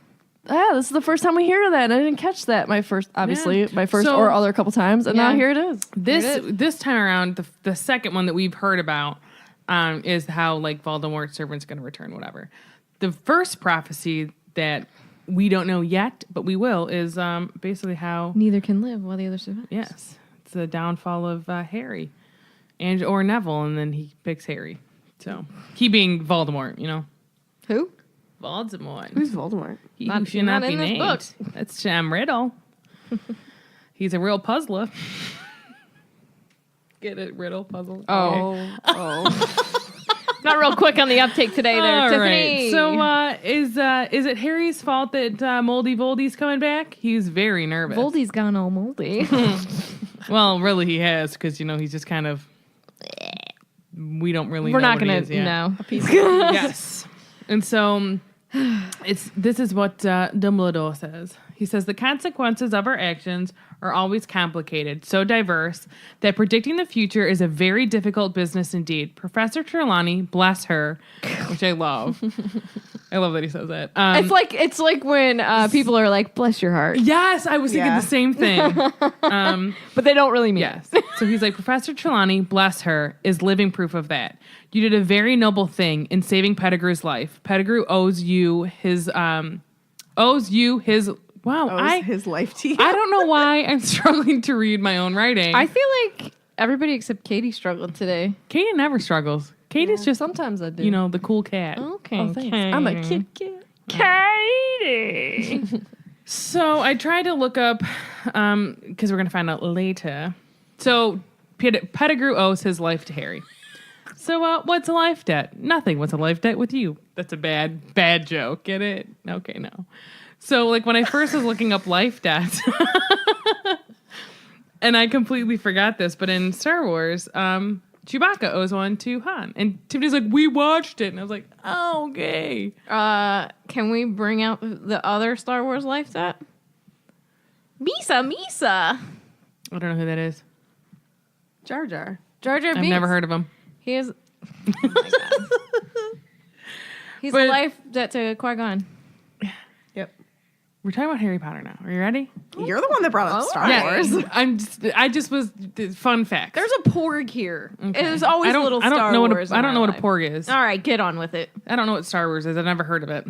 Yeah, this is the first time we hear that. I didn't catch that my first So- or other couple times, and now here it is. This time around, the second one that we've heard about is how, like, Voldemort's servant's going to return, whatever. The first prophecy that we don't know yet, but we will, is basically how... Neither can live while the other survives. Yes. It's the downfall of Harry or Neville, and then he picks Harry. So, he being Voldemort, you know? Who? Voldemort. Who's Voldemort? He Not- who should not not be in this named. book. That's Sam Riddle. He's a real puzzler. Get it? Riddle, puzzle. Oh. Not real quick on the uptake today there, All Tiffany. right. So is it Harry's fault that Moldy Voldy's coming back? He's very nervous. Voldy's gone all moldy. Well, really, he has because he's just kind of. We don't really. We're know not what he gonna is yet. know. Yes, and so this is what Dumbledore says. He says the consequences of our actions are always complicated, so diverse that predicting the future is a very difficult business indeed. Professor Trelawney, bless her, which I love. I love that he says that. It's like when people are like, "Bless your heart," Yes, I was thinking Yeah. the same thing. but they don't really mean Yes. So he's like, Professor Trelawney, bless her, is living proof of that. You did a very noble thing in saving Pettigrew's life. Pettigrew owes you his wow, his life to you. I don't know why I'm struggling to read my own writing. I feel like everybody except Katie struggled today. Katie never struggles. Katie's just Sometimes I do. the cool cat. Okay, Oh, thanks. I'm a Kit Kat. Katie. So I tried to look up because we're gonna find out later. So Pettigrew owes his life to Harry. So what's a life debt? Nothing. What's a life debt with you? That's a bad joke. Get it? Okay, no. So like when I first was looking up life debt, and I completely forgot this, but in Star Wars, Chewbacca owes one to Han, and Tiffany's like, we watched it, and I was like, oh, okay. Can we bring out the other Star Wars life debt? Misa. I don't know who that is. Jar Jar. Jar Jar I've Binks. never heard of him. He is. Oh my God. He's But- a life debt to Qui-Gon. Yep. We're talking about Harry Potter now. Are you ready? You're the one that brought up Star Wars. I just was fun fact. There's a porg here. It was always little I don't Star know Wars. I don't know what a life. porg is. All right, get on with it. I don't know what Star Wars is. I've never heard of it.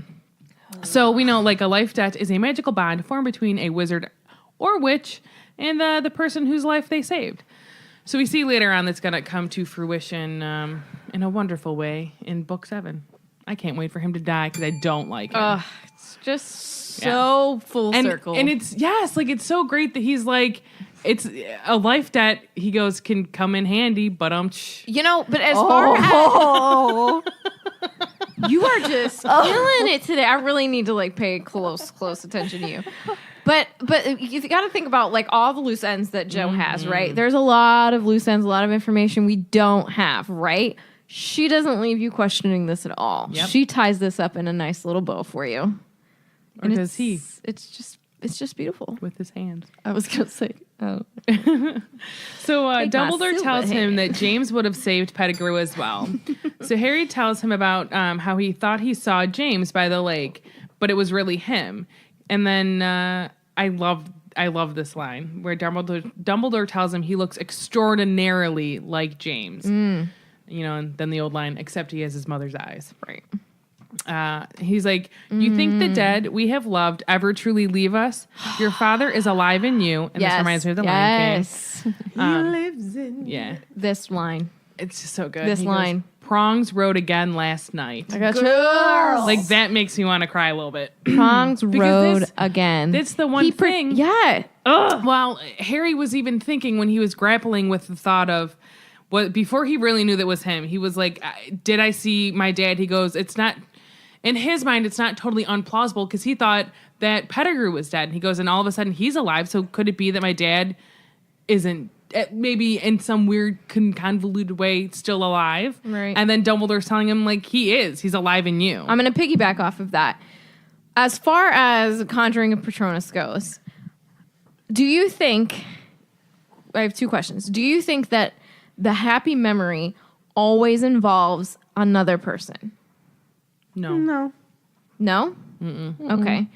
So we know like a life debt is a magical bond formed between a wizard or witch and the person whose life they saved. So we see later on that's going to come to fruition in a wonderful way in Book 7. I can't wait for him to die because I don't like him. It's just so full circle. And it's, like it's so great that he's like, it's a life debt, he goes, can come in handy, but but as far as you are just killing it today, I really need to like pay close attention to you. But you got to think about like all the loose ends that Joe has, right? There's a lot of loose ends, a lot of information we don't have, right? She doesn't leave you questioning this at all. Yep. She ties this up in a nice little bow for you. or does he It's just beautiful. with his hands? I was going to say. Oh. So Take my Dumbledore silver tells him hand. that James would have saved Pettigrew as well. So Harry tells him about how he thought he saw James by the lake, but it was really him. And then I love this line where Dumbledore tells him he looks extraordinarily like James. And then the old line, except he has his mother's eyes. Right. He's like, you think the dead we have loved ever truly leave us? Your father is alive in you. And this reminds me of the Lion King. King. He lives in. Yeah. This line. It's just so good. This He goes, line. Prongs rode again last night. I got you. Like that makes me want to cry a little bit. Prongs Because road this- again. That's the one thing. Yeah. Well, Harry was even thinking when he was grappling with the thought of what before he really knew that was him. He was like, "Did I see my dad?" He goes, "It's not." In his mind, it's not totally unplausible because he thought that Pettigrew was dead. He goes, and all of a sudden he's alive. So could it be that my dad isn't? Maybe in some weird convoluted way still alive. Right. And then Dumbledore's telling him like he's alive in you. I'm going to piggyback off of that. As far as Conjuring of Patronus goes, do you think, I have two questions. Do you think that the happy memory always involves another person? No. No? Okay.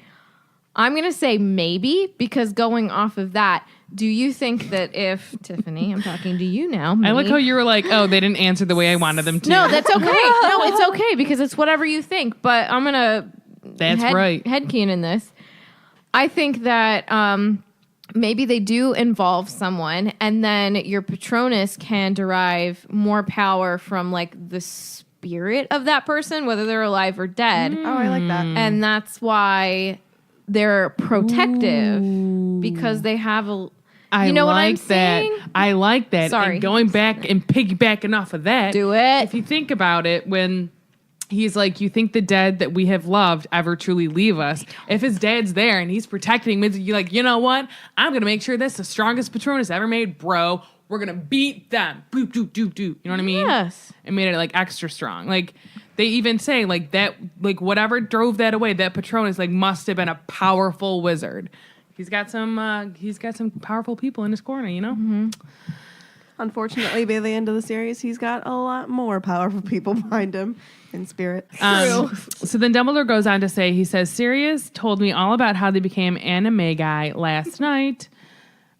I'm going to say maybe because going off of that, do you think that if, Tiffany, I'm talking to you now. I like me. how you were like, oh, they didn't answer the way I wanted them to. No, that's okay. No, it's okay because it's whatever you think. But I'm going to That's right. headcanon in this. I think that maybe they do involve someone, and then your Patronus can derive more power from like the spirit of that person, whether they're alive or dead. Oh, I like that. And that's why they're protective because they have I You know what I'm like that. saying? I like that. Sorry. And going back and piggybacking off of that. Do it. If you think about it, when he's like, you think the dead that we have loved ever truly leave us? If his dad's there and he's protecting him, you're like, you know what? I'm going to make sure that's the strongest Patronus ever made, bro. We're going to beat them. Boop, doop, doop, doop. You know what I mean? Yes. It made it like extra strong. Like they even say like that, like whatever drove that away, that Patronus like must have been a powerful wizard. He's got some powerful people in his corner, you know? Mm-hmm. Unfortunately, by the end of the series, he's got a lot more powerful people behind him in spirit. So then Dumbledore goes on to say, he says, Sirius told me all about how they became animagi last night.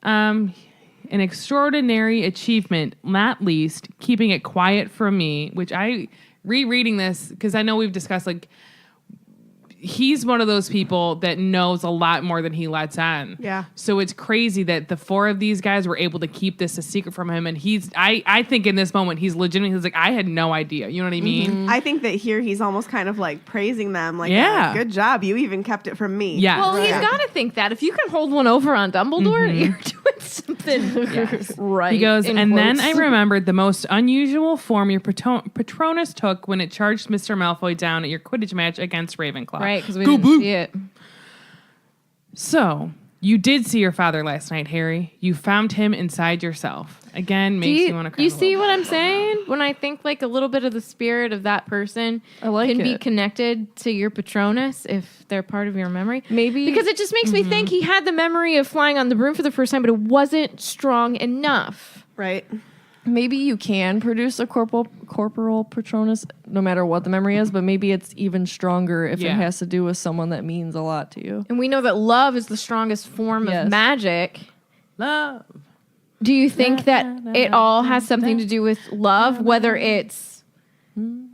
An extraordinary achievement, not least, keeping it quiet from me, which I, rereading this, because I know we've discussed, like, he's one of those people that knows a lot more than he lets on. Yeah. So it's crazy that the four of these guys were able to keep this a secret from him. And I think in this moment, he's legitimately, he's like, I had no idea. You know what I mean? I think that here he's almost kind of like praising them. Like, Yeah. good job. You even kept it from me. Yeah. Well, he's got to think that if you can hold one over on Dumbledore, you're doing something right. He goes, in and then quotes." I remembered the most unusual form your Patronus took when it charged Mr. Malfoy down at your Quidditch match against Ravenclaw. Right, because we didn't see it. So, you did see your father last night, Harry. You found him inside yourself. Again, makes you want to cry. You see what I'm saying? When I think like a little bit of the spirit of that person I like can be it. connected to your Patronus if they're part of your memory. Maybe- Because it just makes me think he had the memory of flying on the broom for the first time, but it wasn't strong enough. Right. Maybe you can produce a corporal Patronus no matter what the memory is, but maybe it's even stronger if it Yeah. has to do with someone that means a lot to you. And we know that love is the strongest form Yes. of magic. Love. Do you think that it all has something to do with love, whether it's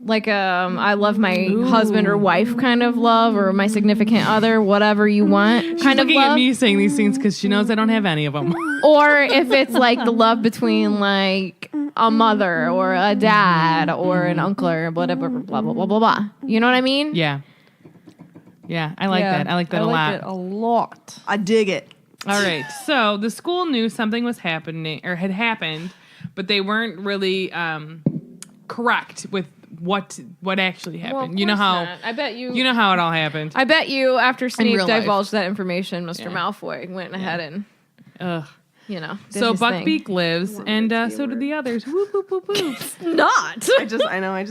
like I love my husband or wife kind of love, or my significant other, whatever you want She's kind of looking at love, me saying these things because she knows I don't have any of them. or if it's like the love between like a mother or a dad or an uncle or whatever, blah blah blah blah blah. You know what I mean? Yeah. Yeah, I like that. I like that a lot. It a lot. I dig it. All right. So the school knew something was happening or had happened, but they weren't really correct with what actually happened. You know how I bet you. you know how it all happened. I bet you after Snape real life. divulged that information, Mr. Yeah. Malfoy went ahead and Ugh. did So his thing. Buckbeak lives, and so did the others. Whoop, whoop, whoop, whoop. Not. I just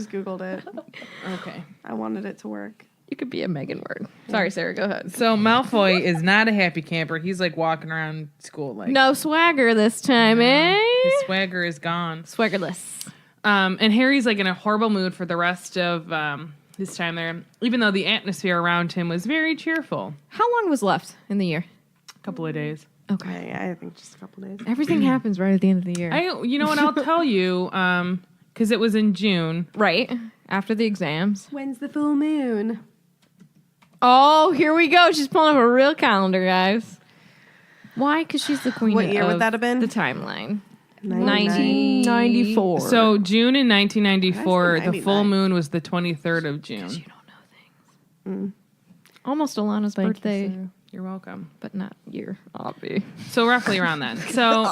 Googled it. Okay. I wanted it to work. You could be a Megan word. Sorry, Sarah. Go ahead. So Malfoy is not a happy camper. He's like walking around school like No swagger this time, eh? his swagger is gone. Swaggerless. And Harry's like in a horrible mood for the rest of his time there, even though the atmosphere around him was very cheerful. How long was left in the year? A couple of days. Okay. I think just a couple days. Everything happens right at the end of the year. You know what? I'll tell you, because it was in June. right. After the exams. When's the full moon? Oh, here we go. She's pulling up a real calendar, guys. Why? Because she's the queen What year would of that have been? the timeline. 94. So June in 1994, I said the full 99. moon was the 23rd of June. You don't know things. Almost Alana's Thank you, birthday, Sarah. You're welcome. but not year. Obvi. So roughly around then. So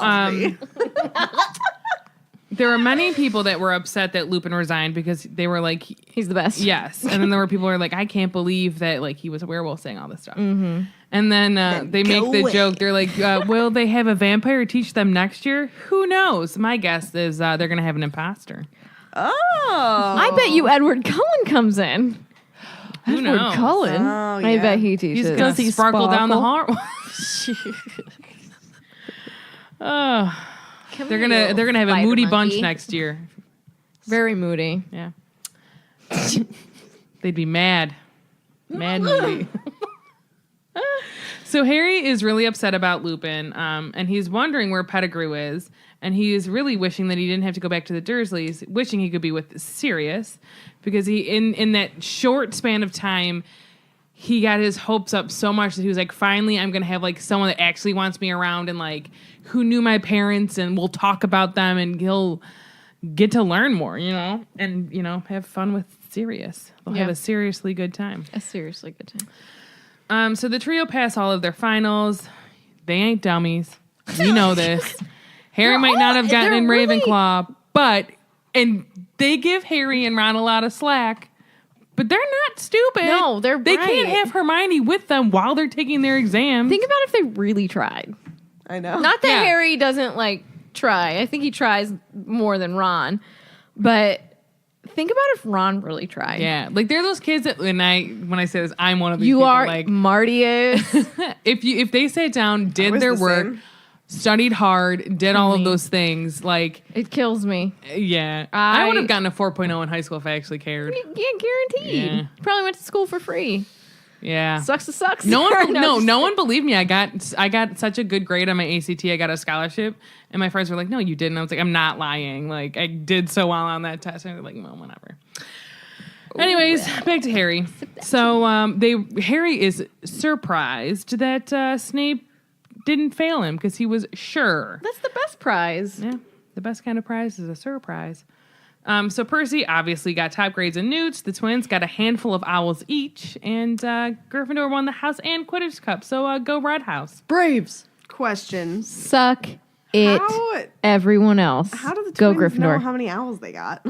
there were many people that were upset that Lupin resigned because they were like, He's the best. yes. And then there were people who were like, I can't believe that like he was a werewolf saying all this stuff. Mm-hmm. And then they make go the away. joke. They're like, will they have a vampire teach them next year? Who knows? My guess is they're going to have an imposter. Oh. I bet you Edward Cullen comes in. Who knows? Cullen. Oh, I yeah. bet he He's teaches. going to he sparkle down the sparkle? hall. They're gonna have a moody bunch next year. Very moody. Yeah. They'd be mad. Mad moody. So Harry is really upset about Lupin, and he's wondering where Pettigrew is, and he is really wishing that he didn't have to go back to the Dursleys, wishing he could be with Sirius, because he in that short span of time, he got his hopes up so much that he was like, finally, I'm gonna have like someone that actually wants me around and like who knew my parents, and we'll talk about them, and he'll get to learn more, and have fun with Sirius. They'll have Yeah. a seriously good time. A seriously good time. So the trio pass all of their finals. They ain't dummies. We know this. Harry might not have gotten in Ravenclaw, and they give Harry and Ron a lot of slack, but they're not stupid. No, They bright. can't have Hermione with them while they're taking their exams. Think about if they really tried. I know. Not that Yeah. Harry doesn't try. I think he tries more than Ron. But think about if Ron really tried. Yeah, they're those kids that when I say this, I'm one of these You people, are Marty is. if they sat down, did was their the work, same. studied hard, did all of those things, It kills me. yeah, I would have gotten a 4.0 in high school if I actually cared. Yeah, guaranteed. Yeah. Probably went to school for free. Yeah. Sucks to sucks. No one, No, no one believed me. I got such a good grade on my ACT. I got a scholarship, and my friends were like, "No, you didn't." I was like, "I'm not lying. I did so well on that test." And they're like, "Well, whatever." Anyways, back to Harry. So Harry is surprised that Snape didn't fail him because he was sure. That's the best prize. Yeah, the best kind of prize is a surprise. So Percy obviously got top grades in Newts. The twins got a handful of owls each, and Gryffindor won the House and Quidditch Cup. So go Red House. Braves. Questions. Suck it. How, everyone else. how do the Go twins know Gryffindor? how many owls they got?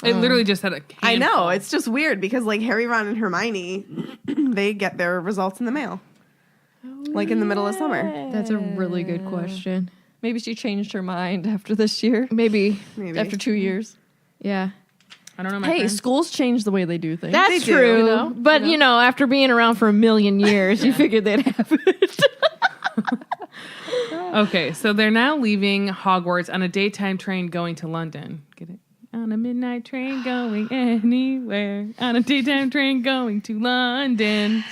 It literally just had a handful. I know. It's just weird because Harry, Ron, and Hermione, they get their results in the mail. In the middle of summer. That's a really good question. Maybe she changed her mind after this year. Maybe. Maybe. After 2 years. Yeah. I don't know. My Hey, friends. schools change the way they do things. That's They do, true. you know? But, after being around for a million years, you figured they'd have it. Okay, so they're now leaving Hogwarts on a daytime train going to London. Get it? On a midnight train going anywhere. On a daytime train going to London.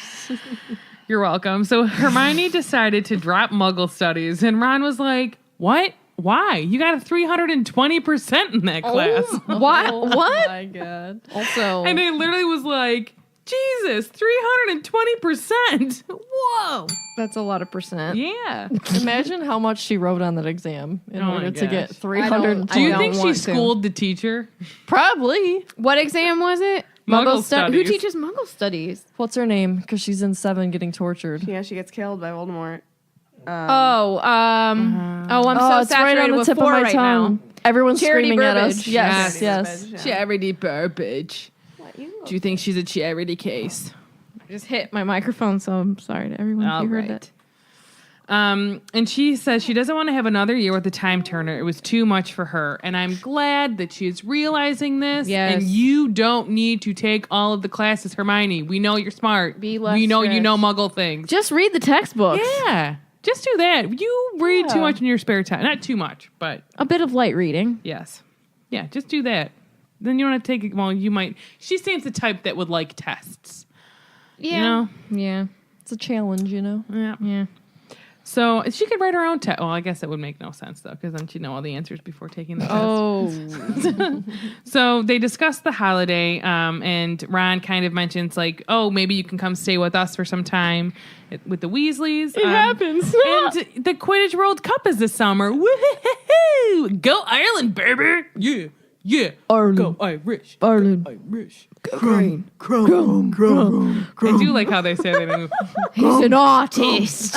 You're welcome. So Hermione decided to drop Muggle studies, and Ron was like, "What? Why? You got a 320% in that class." What? Oh What? my god. Also, And it literally was like, Jesus, 320%. Whoa. That's a lot of percent. Yeah. imagine how much she wrote on that exam in Oh my order to get gosh. 300. Do you don't think she want to. schooled the teacher? Probably. What exam was it? Muggle Who studies. teaches Muggle studies? What's her name? Because she's in 7 getting tortured. Yeah, she gets killed by Voldemort. I'm so it's right saturated on the with tip of 4 my right tongue. Everyone's Charity screaming at Burbage. us. Yes, Yes. yes. Charity Burbage. Do you think she's a charity case? now. I just hit my microphone, so I'm sorry to everyone if you heard that. And she says she doesn't want to have another year with the time turner. It was too much for her. And I'm glad that she is realizing this. Yes. And you don't need to take all of the classes, Hermione. We know you're smart. Be less we know you stressed. know Muggle things. Just read the textbooks. Yeah. Just do that. You read too Yeah. much in your spare time. Not too much, but A bit of light reading. yes. Yeah, just do that. Then you don't have to take it. Well, you might. She seems the type that would like tests. Yeah. You know? Yeah. It's a challenge, you know? Yeah. Yeah. So she could write her own test. Well, I guess that would make no sense, though, because then she'd know all the answers before taking the test. Oh. So they discuss the holiday, and Ron kind of mentions, oh, maybe you can come stay with us for some time with the Weasleys. It happens. And the Quidditch World Cup is this summer. Woo-hoo-hoo! Go Ireland, baby! Yeah, yeah. Ireland. Go Irish. Ireland. Go Irish. Green. I do like how they say that. He's an artist.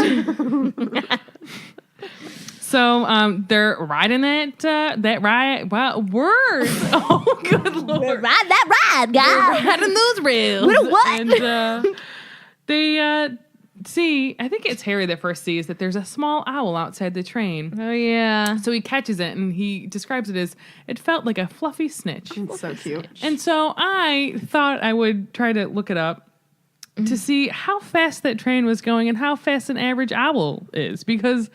So they're riding that ride. Wow, words! Oh, good lord! Ride that ride, guys. Riding those rails. With a what? And they see. I think it's Harry that first sees that there's a small owl outside the train. Oh, yeah. So he catches it and he describes it as it felt like a fluffy snitch. It's so cute. And so I thought I would try to look it up to see how fast that train was going and how fast an average owl is, because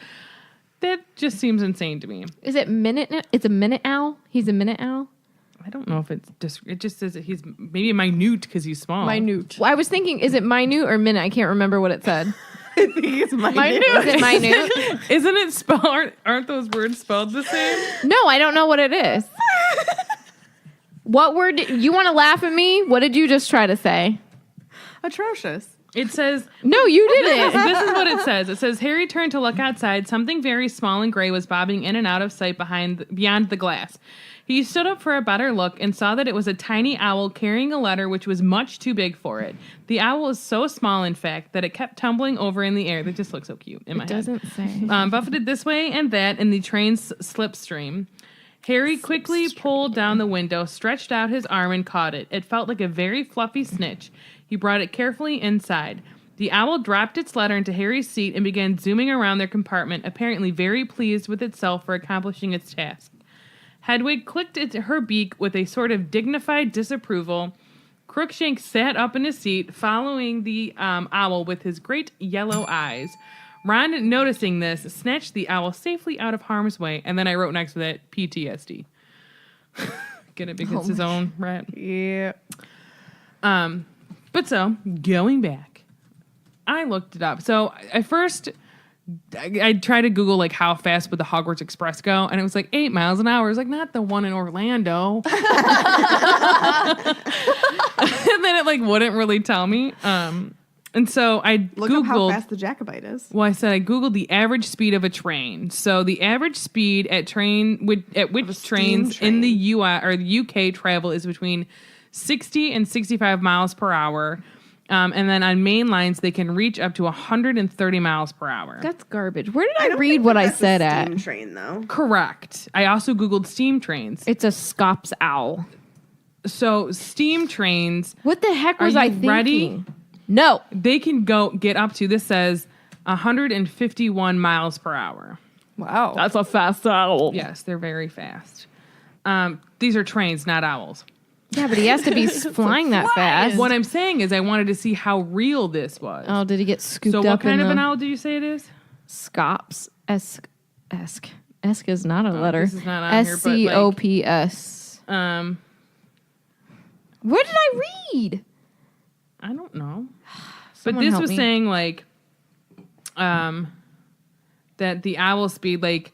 that just seems insane to me. Is it minute? It's a minute owl? He's a minute owl? I don't know if it just says that he's maybe minute because he's small. Minute. Well, I was thinking, is it minute or minute? I can't remember what it said. I think it's minute. Is it minute? Isn't it spelled? Aren't those words spelled the same? No, I don't know what it is. What word? You want to laugh at me? What did you just try to say? Atrocious. It says. No, you didn't. This is what it says. It says Harry turned to look outside. Something very small and gray was bobbing in and out of sight beyond the glass. He stood up for a better look and saw that it was a tiny owl carrying a letter which was much too big for it. The owl was so small, in fact, that it kept tumbling over in the air. That just looks so cute in my head. Doesn't say. Buffeted this way and that in the train's slipstream. Harry quickly pulled down the window, stretched out his arm, and caught it. It felt like a very fluffy snitch. He brought it carefully inside. The owl dropped its letter into Harry's seat and began zooming around their compartment, apparently very pleased with itself for accomplishing its task. Hedwig clicked her beak with a sort of dignified disapproval. Crookshanks sat up in his seat, following the owl with his great yellow eyes. Ron, noticing this, snatched the owl safely out of harm's way, and then I wrote next to that PTSD. Get it? Because it's his own rat. Yeah. But so, going back, I looked it up. So at first, I tried to Google like how fast would the Hogwarts Express go, and it was like 8 miles an hour. It was like not the one in Orlando. And then it like wouldn't really tell me. And so I Look Googled up how fast the Jacobite is. Well, I said I Googled the average speed of a train. So the average speed at which trains in the US or the UK travel is between 60 and 65 miles per hour. And then on main lines, they can reach up to 130 miles per hour. That's garbage. Where did I don't read think what that I that's said a at? steam train, though. Correct. I also Googled steam trains. It's a Scops owl. So steam trains, What the heck Are was you I thinking? ready? No. they can get up to, this says, 151 miles per hour. Wow. That's a fast owl. Yes, they're very fast. These are trains, not owls. Yeah, but he has to be flying that fast. What I'm saying is I wanted to see how real this was. Oh, did he get scooped So up what kind in of an the owl do you say it is? Scops? Esk is not a letter. this is not on here, but, like- SCOPS. Um, Where did I read? I don't know. But Someone this help was me. saying like that the owl speed like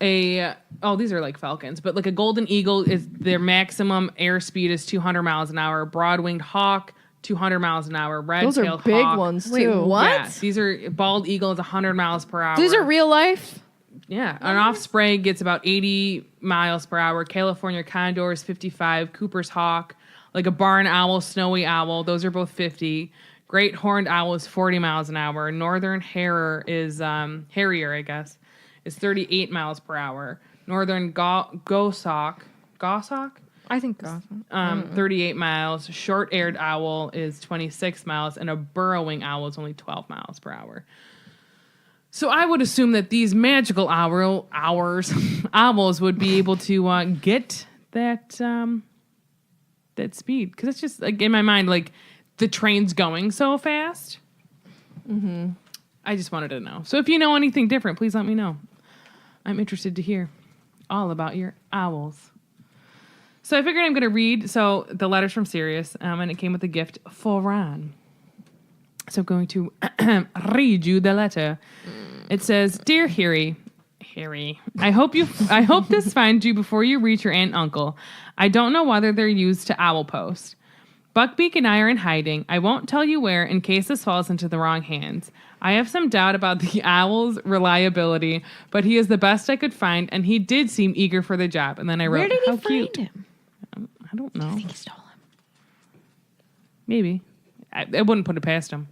these are like falcons, but like a golden eagle is their maximum airspeed is 200 miles an hour. Broad-winged hawk 200 miles an hour. Those Red-tailed are big hawk, ones, Wait, too. what? Yeah, these are bald eagle is 100 miles per hour. These are real life? Yeah, an osprey gets about 80 miles per hour. California condor is 55. Cooper's hawk, like a barn owl, snowy owl, those are both 50. Great horned owl is 40 miles an hour. Northern harrier is harrier, I guess, is 38 miles per hour. Northern goshawk, I think 38 miles. Short-eared owl is 26 miles, and a burrowing owl is only 12 miles per hour. So I would assume that these magical owls would be able to get that speed, because it's just like in my mind, like the train's going so fast. Mm-hmm. I just wanted to know. So if you know anything different, please let me know. I'm interested to hear all about your owls. So I figured I'm going to read the letters from Sirius, and it came with a gift for Ron. So I'm going to read you the letter. It says, "Dear Harry, I hope this finds you before you reach your aunt and uncle. I don't know whether they're used to owl post. Buckbeak and I are in hiding. I won't tell you where in case this falls into the wrong hands. I have some doubt about the owl's reliability, but he is the best I could find, and he did seem eager for the job." And then I wrote, Where did he "How find cute." him? I don't know. I think he stole him. Maybe. I wouldn't put it past him.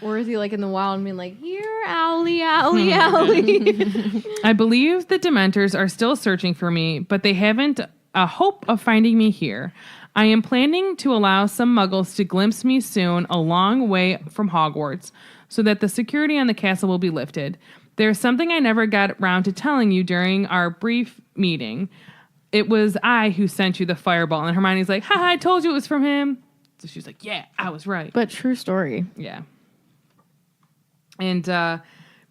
Or is he like in the wild and being like, here, owly, owly, owly? I believe the Dementors are still searching for me, but they haven't a hope of finding me here. I am planning to allow some muggles to glimpse me soon a long way from Hogwarts, so that the security on the castle will be lifted. There's something I never got around to telling you during our brief meeting. It was I who sent you the fireball. And Hermione's like, haha, I told you it was from him. So she's like, yeah, I was right. But true story. Yeah. And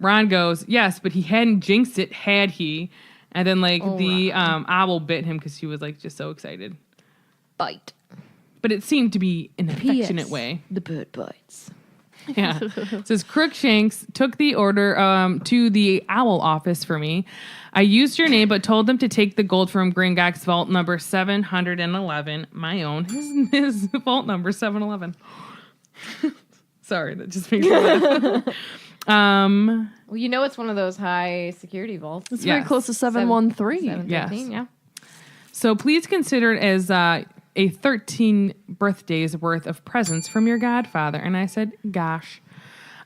Ron goes, yes, but he hadn't jinxed it, had he? And then the owl bit him because she was like just so excited. Bite. But it seemed to be in an affectionate way. The bird bites. Yeah. It says Crookshanks took the order to the owl office for me. I used your name, but told them to take the gold from Gringotts vault number 711. My own. His vault number 711. Sorry, that just makes me laugh. Well, you know it's one of those high security vaults. It's very Yes. close to 713. 713, yeah. So please consider it as a 13 birthdays worth of presents from your godfather. And I said, gosh.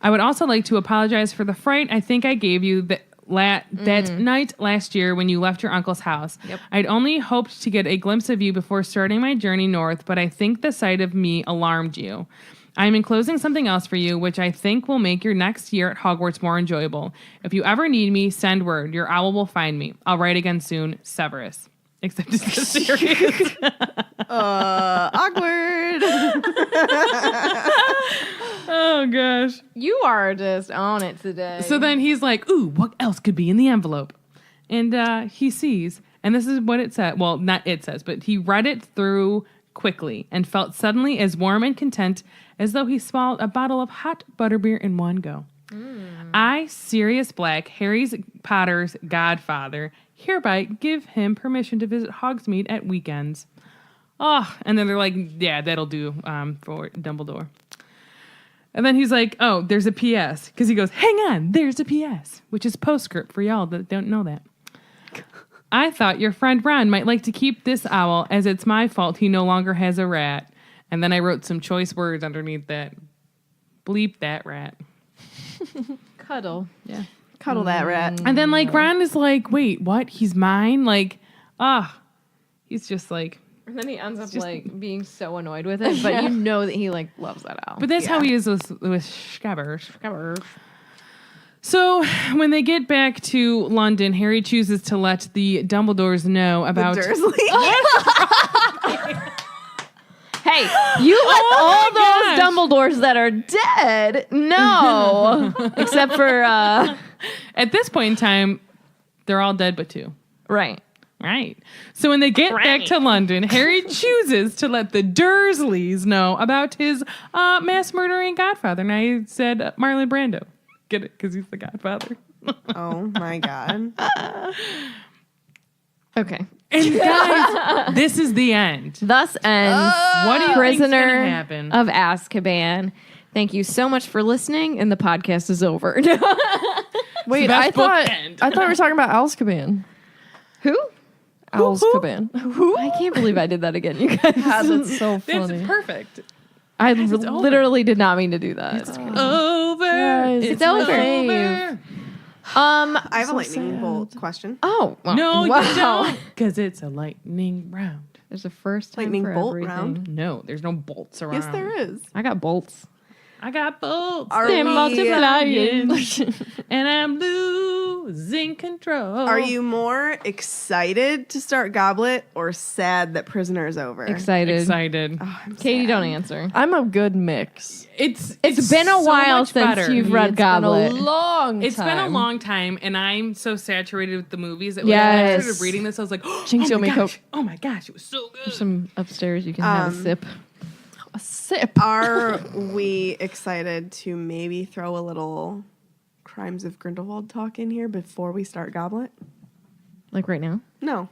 I would also like to apologize for the fright I think I gave you that night last year when you left your uncle's house. Yep. I'd only hoped to get a glimpse of you before starting my journey north, but I think the sight of me alarmed you. I'm enclosing something else for you, which I think will make your next year at Hogwarts more enjoyable. If you ever need me, send word. Your owl will find me. I'll write again soon. Severus. Except it's serious. Awkward. Oh, gosh. You are just on it today. So then he's like, ooh, what else could be in the envelope? And he sees, and this is what it said. Well, not it says, but he read it through quickly and felt suddenly as warm and content as though he swallowed a bottle of hot butterbeer in one go. I, Sirius Black, Harry Potter's godfather, hereby give him permission to visit Hogsmeade at weekends. Oh, and then they're like, yeah, that'll do for Dumbledore. And then he's like, oh, there's a PS. Because he goes, hang on, there's a PS, which is postscript for y'all that don't know that. I thought your friend Ron might like to keep this owl, as it's my fault he no longer has a rat. And then I wrote some choice words underneath that. Bleep that rat. Cuddle. Yeah. Cuddle that rat. And then, like, Ron is like, wait, what? He's mine? Like, he's just like... And then he ends up like being so annoyed with it, but you know that he like loves that owl. But that's how he is with Scabbers. So when they get back to London, Harry chooses to let the Dumbledores know about... The Dursley. Hey, you let all gosh. those Dumbledores that are dead know, except for At this point in time, they're all dead but two. right. Right. So when they get back to London, Harry chooses to let the Dursleys know about his mass murdering godfather. And I said Marlon Brando. Get it? Because he's the godfather. Oh my God. Okay. And guys, this is the end. Thus ends What do you think's gonna Prisoner happen? of Azkaban. Thank you so much for listening, and the podcast is over. Wait, best I thought bookend. we were talking about Azkaban. Who? Azkaban. I can't believe I did that again, you guys. That's so That's funny. perfect. I Guys, it's over. literally did not mean to do that. Over. Guys, it's over. over. I have a So lightning sad. bolt question. Oh, well, No, wow. you don't. Because it's a lightning round. There's a first time Lightning for bolt everything. round? No, there's no bolts around. Yes, there is. I got bolts. I got bolts. Are They're we- multiplying. And I'm losing control. Are you more excited to start Goblet or sad that Prisoner is over? Excited. excited? Oh, I'm Katie, sad. don't answer. I'm a good mix. It's been a so while much since better. you've read It's been Goblet. a long It's been a time. long time, and I'm so saturated with the movies that when I Yes. started reading this, I was like, oh Jinx, you'll my make gosh, oh my gosh, it was so good. There's some upstairs you can have a sip. A sip. Are we excited to maybe throw a little Crimes of Grindelwald talk in here before we start Goblet? Like right now? No.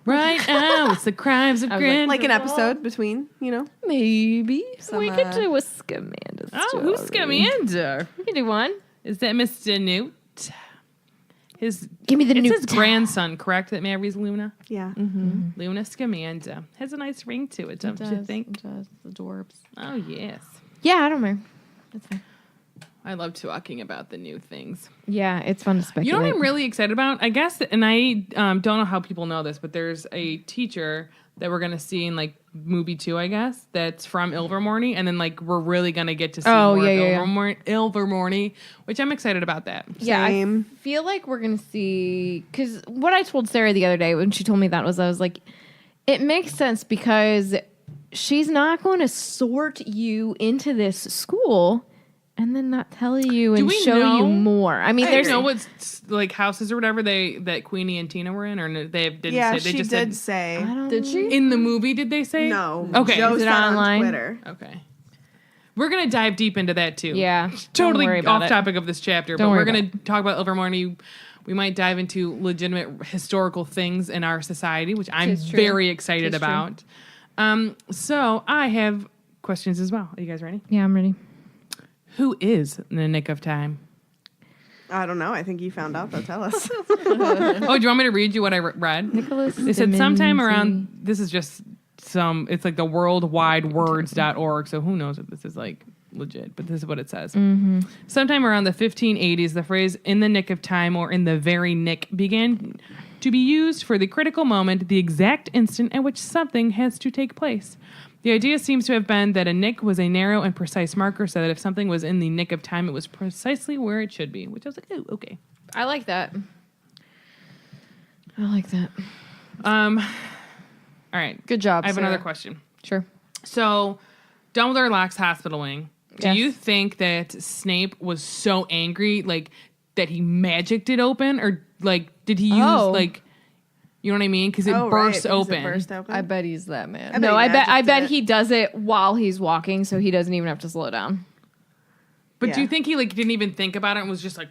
Right now, it's the crimes of I was like- Grindelwald. Like an episode between, Maybe. We could do a Scamander story. Oh, who's Scamander? We can do one. Is that Mr. Newt? His Give me the it's new his grandson, correct? That marries Luna. Yeah. Luna Scamander has a nice ring to it, don't you think? The dwarves. Oh yes, Yeah, I don't mind. That's fine. I love talking about the new things. Yeah, it's fun to speculate. You know what I'm really excited about? I guess, and I don't know how people know this, but there's a teacher that we're gonna see in like movie 2, I guess, that's from Ilvermorny, and then like we're really gonna get to see more of Ilvermorny, which I'm excited about that. Yeah, Same. I feel like we're gonna see because what I told Sarah the other day when she told me that was I was like, it makes sense because she's not going to sort you into this school and then not tell you and we show know? you more. I mean, I there's know what like houses or whatever that Queenie and Tina were in, or no, they didn't Yeah, say. They she just did said say. I don't Did she? in the movie. Did they say No. Okay. Joe Is it said on online? Twitter. Okay. We're gonna dive deep into that too. Yeah, don't Totally worry about off it. topic of this chapter, Don't but we're worry gonna talk about Ilvermorny. We might dive into legitimate historical things in our society, which I'm Tis true. very excited Tis true. about. So I have questions as well. Are you guys ready? Yeah, I'm ready. Who is in the nick of time? I don't know. I think you found out, though. Tell us. Oh, do you want me to read you what I read? Nicholas. They said sometime around, this is just it's like the worldwidewords.org, so who knows if this is like legit, but this is what it says. Sometime around the 1580s, the phrase in the nick of time or in the very nick began to be used for the critical moment, the exact instant at which something has to take place. The idea seems to have been that a nick was a narrow and precise marker so that if something was in the nick of time, it was precisely where it should be, which I was like, oh, okay. I like that. All right. Good job, I have Sarah. another question. Sure. So, Dumbledore locks hospital wing. Do Yes. you think that Snape was so angry, like, that he magicked it open? Or, like, did he use, like, you know what I mean? Because it bursts open. It burst open. I bet he's that man. No, I bet magicked it. he does it while he's walking, so he doesn't even have to slow down. But do Yeah. you think he, like, didn't even think about it and was just like,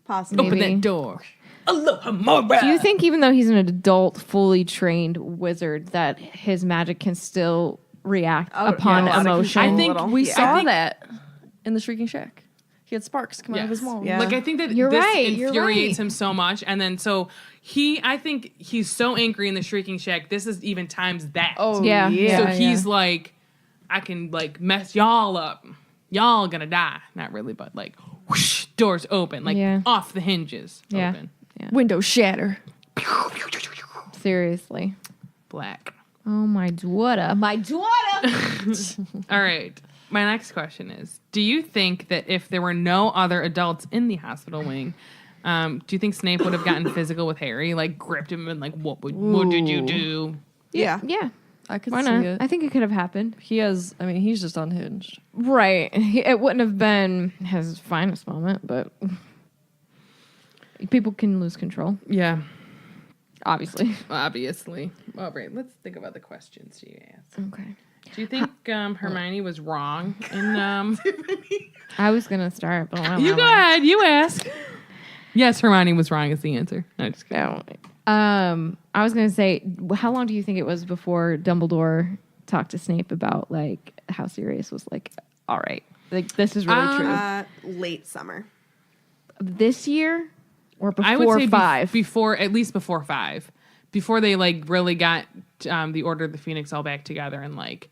Possibly. open Maybe. that door? Do you think even though he's an adult, fully trained wizard, that his magic can still react upon yeah, emotion? I think little. We Yeah. saw I think- that in the Shrieking Shack. He had sparks come out of his Yes. mouth. Yeah. Like, I think that You're this right, you're infuriates right. him so much. And then, so I think he's so angry in the Shrieking Shack, this is even times that. Oh, Yeah. So yeah. he's like, I can like mess y'all up. Y'all gonna die. Not really, but like, whoosh, doors open, like Yeah. off the hinges. Yeah. Open. Windows shatter. Seriously. Black. Oh, my daughter. My daughter! All right. My next question is, do you think that if there were no other adults in the hospital wing, do you think Snape would have gotten physical with Harry? Like gripped him and like, what did you do? Yeah. Yeah. I could Why see not? it. I think it could have happened. He's just unhinged. Right. It wouldn't have been his finest moment, but people can lose control, Yeah. obviously. Obviously. All right. Let's think about the questions you asked. Okay. Do you think Hermione was wrong in I was going to start, but I You go ahead. You ask. Yes, Hermione was wrong is the answer. No, just kidding. I was going to say, how long do you think it was before Dumbledore talked to Snape about, like, how Sirius was like, all right, like, this is really true? Late summer. This year or before I would say 5? before, at least before 5. Before they, like, really got the Order of the Phoenix all back together and, like,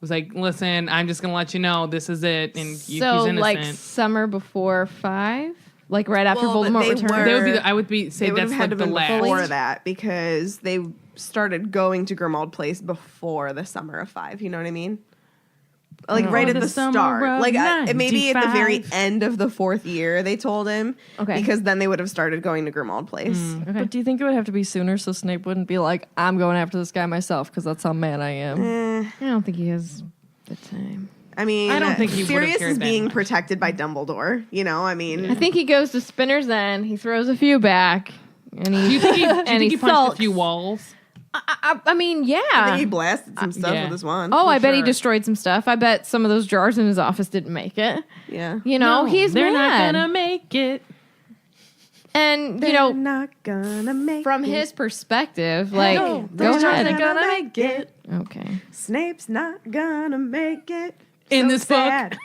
was like, listen, I'm just going to let you know this is it. And he's So, innocent. like, summer before 5? Like, right after Well, but Voldemort they returned? were- That would be, I would say They would that's have had like to the been last. before that because they started going to Grimmauld Place before the summer of 5. You know what I mean? Like right at the the summer start. of Like maybe at the very 95. end of the 4th year they told him. Okay. Because then they would have started going to Grimmauld Place. But do you think it would have to be sooner so Snape wouldn't be like, I'm going after this guy myself because that's how mad I am? I don't think he has the time. I mean, I don't think he would have Sirius cared is that being much. protected by Dumbledore. You know, I mean, I think he goes to Spinner's End. He throws a few back, and he. Do you think he, and he punched sulks. a few walls? I mean, yeah. I think he blasted some stuff yeah. with his wand. Oh, for I bet he sure. destroyed some stuff. I bet some of those jars in his office didn't make it. Yeah. You know, No, he's they're mad. not gonna make it. And They're you know, not gonna make from it. his perspective, like, No, go those jars ahead. ain't gonna make it. Okay. Snape's not gonna make it. In So this book. sad.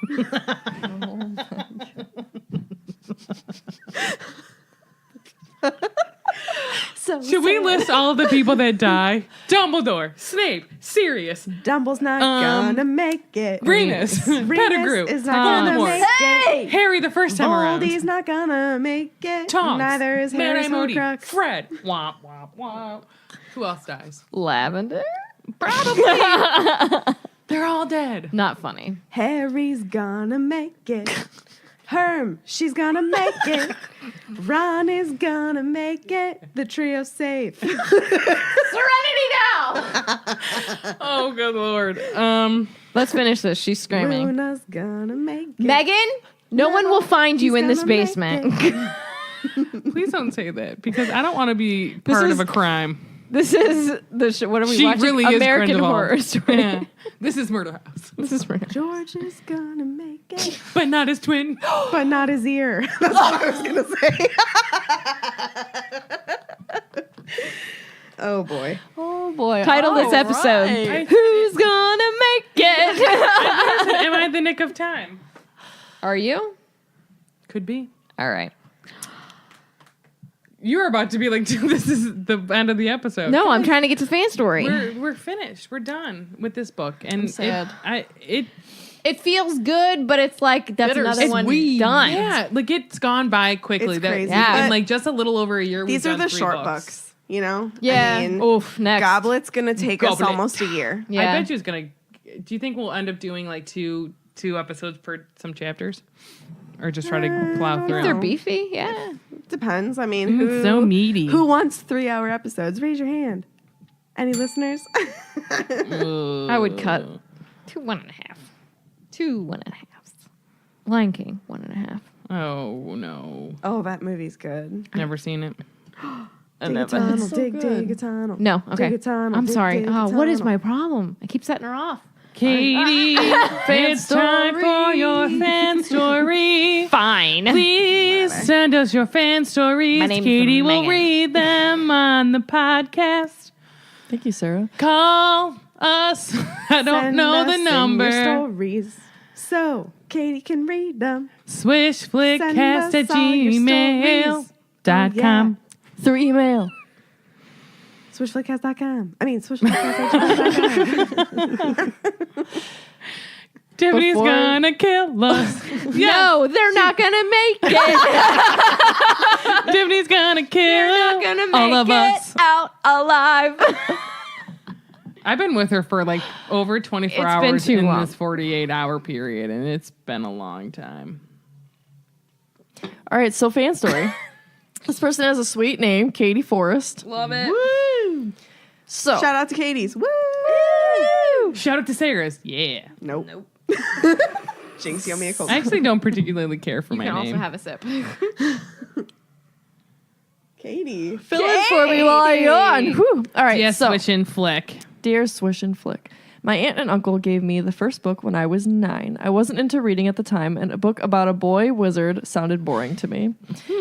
So Should we list all of the people that die? Dumbledore, Snape, Sirius, Dumble's not gonna make it. Remus, Pettigrew, is not gonna Voldemort, make it. Harry the first time around, Voldy's not gonna make it. Tonks, Neither is Harry Mad-Eye Moody, Horcrux. Fred, womp womp womp. Who else dies? Lavender? They're all dead. Not funny. Harry's gonna make it. Herm, she's gonna make it. Ron is gonna make it. The trio safe. Serenity now! Oh, good lord. Let's finish this. She's screaming. Runa's gonna make it. Megan, no one will find you he's in this gonna make basement. Please don't say that because I don't want to be part of a crime. This is the what are we She watching? really is American Grindelwald. Horror Story. Yeah. This is Murder House, This is George is gonna make it. but not his twin. But not his ear. That's what I was gonna say. Oh boy. Oh boy. title this episode. right. Who's gonna make it? Am I the nick of time? Are you? Could be. All right. You're about to be like, this is the end of the episode. No, I'm trying to get to fan story. We're finished. We're done with this book. And sad. It feels good, but it's like that's another one done. Yeah, like it's gone by quickly. It's crazy. Yeah. In like just a little over a year. These we've are the done 3 short books. books, you know? Yeah. I mean, Oof. Next. Goblet's going to take us Goblet. almost a year. Yeah. I bet you it's gonna. Do you think we'll end up doing like two episodes per some chapters, or just try to plow through? They're beefy. Yeah. Depends. I mean, who, so meaty. Who wants 3-hour episodes? Raise your hand. Any listeners? I would cut 2 1.5. 2 1.5. Lion King 1.5. Oh no, Oh, that movie's good. never seen it. Dig a tunnel, dig a tunnel. No. Okay. Dig a tunnel, I'm dig, sorry. dig a Oh, what is tunnel. my problem? I keep setting her off. Katie, it's time for your fan story. Fine. Please send us your fan stories. My name's Katie will Megan. read them on the podcast. Thank you, Sarah. Call us. I don't Send know us the in your number. stories so Katie can read them. Swishflickcast at Send us all your stories. gmail.com. Through email. Swishflickcast.com. I mean, swishflickcast.com. Tiffany's Before- gonna kill us. No, they're not gonna make it. Tiffany's gonna kill They're not gonna make all of it us. out alive. I've been with her for like over 24 It's been hours too in long. this 48-hour period, and it's been a long time. All right, so fan story. This person has a sweet name, Katie Forrest. Love it. Woo! So, Shout out to Katie's. Woo! Shout out to Sarah's. Yeah. Nope. Jinx, you owe me a cold. I actually don't particularly care for You my can name. also have a sip. Katie. fill in for me while I yawn. Whew. All right, Yes, so Switch and Flick. Dear Swish and Flick, my aunt and uncle gave me the first book when I was 9. I wasn't into reading at the time, and a book about a boy wizard sounded boring to me.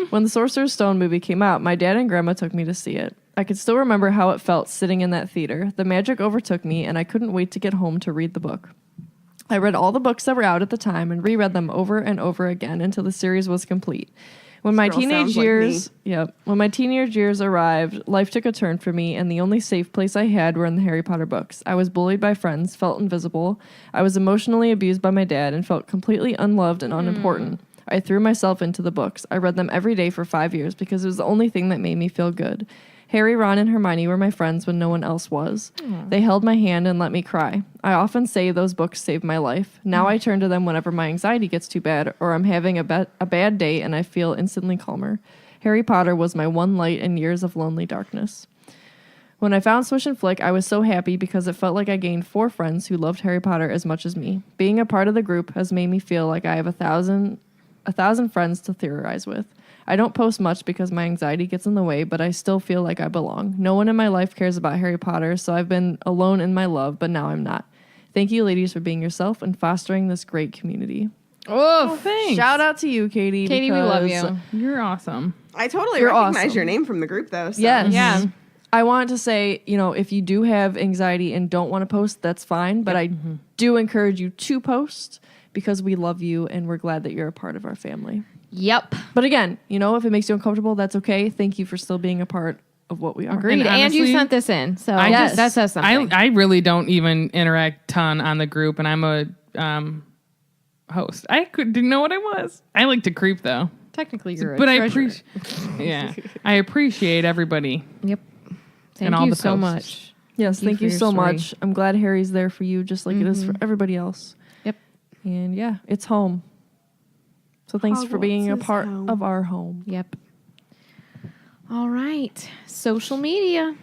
When the Sorcerer's Stone movie came out, my dad and grandma took me to see it. I could still remember how it felt sitting in that theater. The magic overtook me, and I couldn't wait to get home to read the book. I read all the books that were out at the time and reread them over and over again until the series was complete. When my This girl teenage sounds like years, when my teenage years arrived, life took a turn for me, and the only safe place I had were in the Harry Potter books. I was bullied by friends, felt invisible. I was emotionally abused by my dad, and felt completely unloved and unimportant. I threw myself into the books. I read them every day for 5 years because it was the only thing that made me feel good. Harry, Ron, and Hermione were my friends when no one else was. They held my hand and let me cry. I often say those books saved my life. Now I turn to them whenever my anxiety gets too bad or I'm having a bad day and I feel instantly calmer. Harry Potter was my one light in years of lonely darkness. When I found Swish and Flick, I was so happy because it felt like I gained 4 friends who loved Harry Potter as much as me. Being a part of the group has made me feel like I have a thousand friends to theorize with. I don't post much because my anxiety gets in the way, but I still feel like I belong. No one in my life cares about Harry Potter, so I've been alone in my love, but now I'm not. Thank you, ladies, for being yourself and fostering this great community. Oh, Thanks. Shout out to you, Katie. Katie, we love because you. You're awesome. I totally You're recognize awesome. your name from the group, though. So. Yes. Yeah. I want to say, if you do have anxiety and don't want to post, that's fine. But I do encourage you to post because we love you and we're glad that you're a part of our family. Yep. But again, if it makes you uncomfortable, that's okay. Thank you for still being a part of what we are. Agreed. And, honestly, you sent this in, so just- that says something. I really don't even interact ton on the group, and I'm a host. I didn't know what I was. I like to creep though, Technically, you're but a I treasurer. I appreciate everybody. Yep. Thank all you the so posts. much. Yes, Thank thank you you for so your story. much. I'm glad Harry's there for you just like it is for everybody else. Yep. And yeah, it's home. So thanks for being Hogwarts a is part home. of our home. Yep. All right. Social media.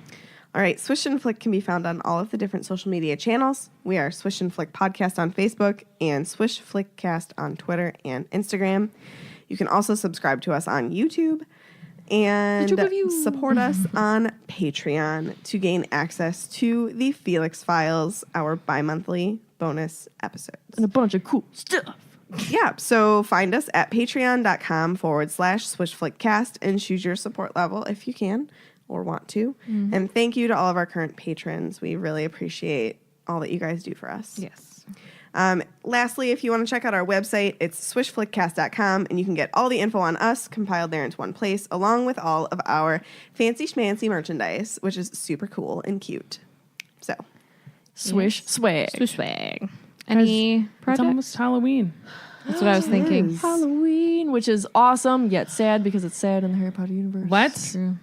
All right, Swish and Flick can be found on all of the different social media channels. We are Swish and Flick Podcast on Facebook and Swish Flickcast on Twitter and Instagram. You can also subscribe to us on YouTube and support us on Patreon to gain access to the Felix Files, our bi-monthly bonus episodes. And a bunch of cool stuff. Yeah, so find us at patreon.com/swishflickcast and choose your support level if you can or want to. And thank you to all of our current patrons. We really appreciate all that you guys do for us. Yes. Lastly, if you want to check out our website, it's swishflickcast.com, and you can get all the info on us compiled there into one place, along with all of our fancy schmancy merchandise, which is super cool and cute. So, Swish swag. Swish swag. Any It's projects? almost Halloween. That's what I was thinking. Halloween, which is awesome yet sad because it's sad in the Harry Potter universe. Let's True.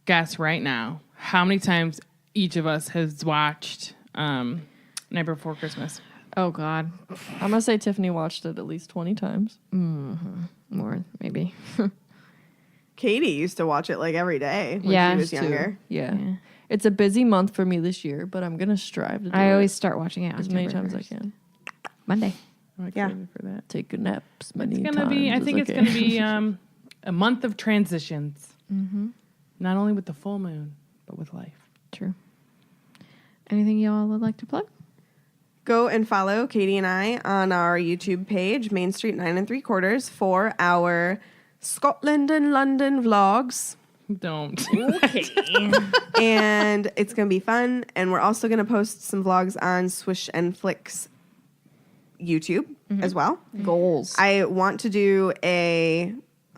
guess right now how many times each of us has watched Night Before Christmas. Oh God, I'm gonna say Tiffany watched it at least 20 times. more maybe. Katie used to watch it like every day when Yeah, she was too. younger. Yeah. Yeah. It's a busy month for me this year, but I'm gonna strive to do I it always start watching it as many October times as I 1st. can. Monday. I'm Yeah. excited for that. Take good naps many It's times. gonna be. I think it's gonna be a month of transitions. Mm-hmm. Not only with the full moon, but with life. True. Anything y'all would like to plug? Go and follow Katie and I on our YouTube page, Main Street 9 3/4, for our Scotland and London vlogs. Don't. And it's going to be fun. And we're also going to post some vlogs on Swish and Flick's YouTube as well. goals. I want to do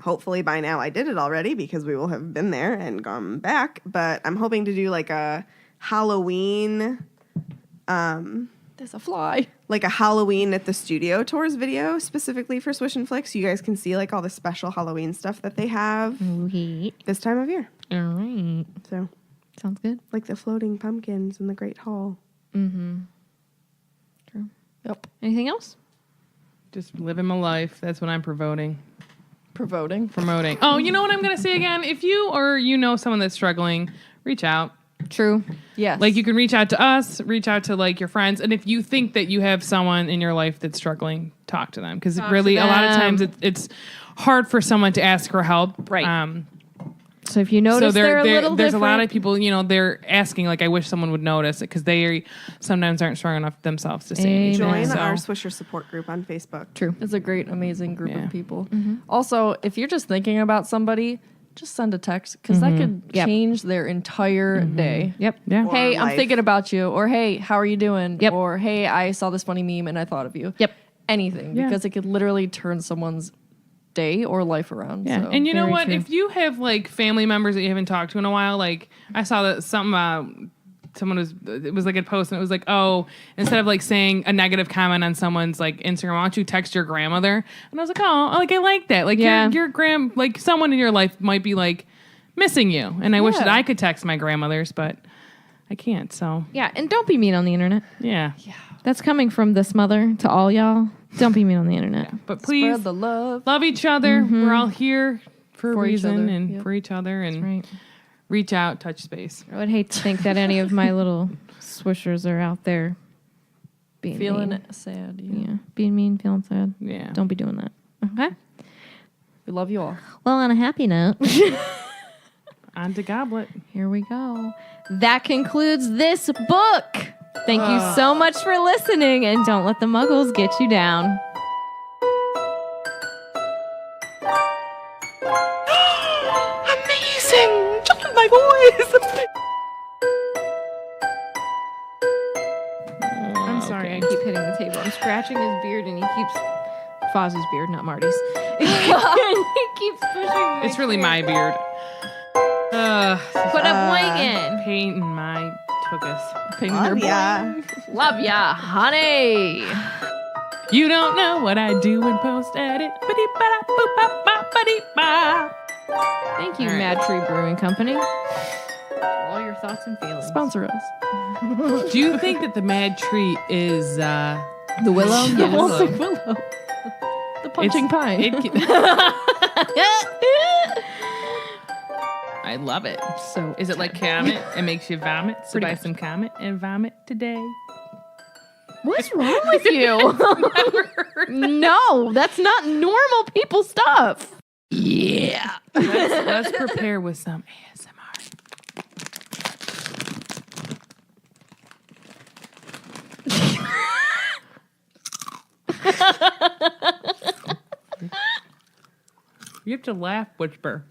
hopefully by now I did it already because we will have been there and gone back. But I'm hoping to do like a Halloween, There's a fly. like a Halloween at the studio tours video specifically for Swish and Flick, so you guys can see like all the special Halloween stuff that they have Okay. this time of year. All right. So Sounds good. like the floating pumpkins in the Great Hall. Mm-hmm. True. Yep. Anything else? Just living my life. That's what I'm promoting. Promoting. Oh, you know what I'm gonna say again? If you or you know someone that's struggling, reach out. True. Yes. Like you can reach out to us, reach out to like your friends, and if you think that you have someone in your life that's struggling, talk to them because really a lot of them. times it's hard for someone to ask for help. Right. So if you notice they're a little there's a lot different- of people, they're asking like, I wish someone would notice it because they sometimes aren't strong enough themselves to say anything. Join So- our Swisher support group on Facebook. True. It's a great, amazing group Yeah. of people. Also, if you're just thinking about somebody, just send a text because that could Yep. change their entire day. Yep. Yeah. Or Hey, I'm life. thinking about you. Or hey, how are you doing? Yep. Or hey, I saw this funny meme and I thought of you. Yep. Anything Yeah. because it could literally turn someone's day or life around. Yeah, So. and you know very what? true. If you have like family members that you haven't talked to in a while, like I saw that someone it was like a post and it was like, oh, instead of like saying a negative comment on someone's like Instagram, why don't you text your grandmother? And I was like, oh, like I like that. Like Yeah. your like someone in your life might be like missing you, and I wish that Yeah. I could text my grandmothers, but I can't. So Yeah, and don't be mean on the internet. yeah, That's coming from this mother to all y'all. Don't be mean on the internet. but please Spread the love. love each other. We're all here for a For each reason other, and yep. for each other, and Right. reach out, touch space. I would hate to think that any of my little swishers are out there being Feeling mean. sad. Yeah, being mean, feeling sad. Yeah. Don't be doing that. Okay. We love you all. Well, on a happy note, On to Goblet. here we go. That concludes this book. Thank you so much for listening, and don't let the muggles get you down. Amazing! Just with my voice! I'm sorry, I keep hitting the table. I'm scratching his beard, and he keeps Foz's beard, not Marty's. And he keeps pushing. My It's really chair. my beard. Put a blank in. Paint in my tuchus. Ping Love your ya. Love ya, honey. You don't know what I do in post edit. Thank you, All right. Mad Tree Brewing Company. For all your thoughts and feelings. Sponsor us. Do you think that the mad tree is The Willow? The Yes. Willow. The punching pine. I love it. So Is it like Comet? It makes you vomit. So Pretty buy much. some Comet and vomit today. what's wrong with you? No, that's not normal people stuff. Yeah. Let's prepare with some ASMR. You have to laugh, Whisper.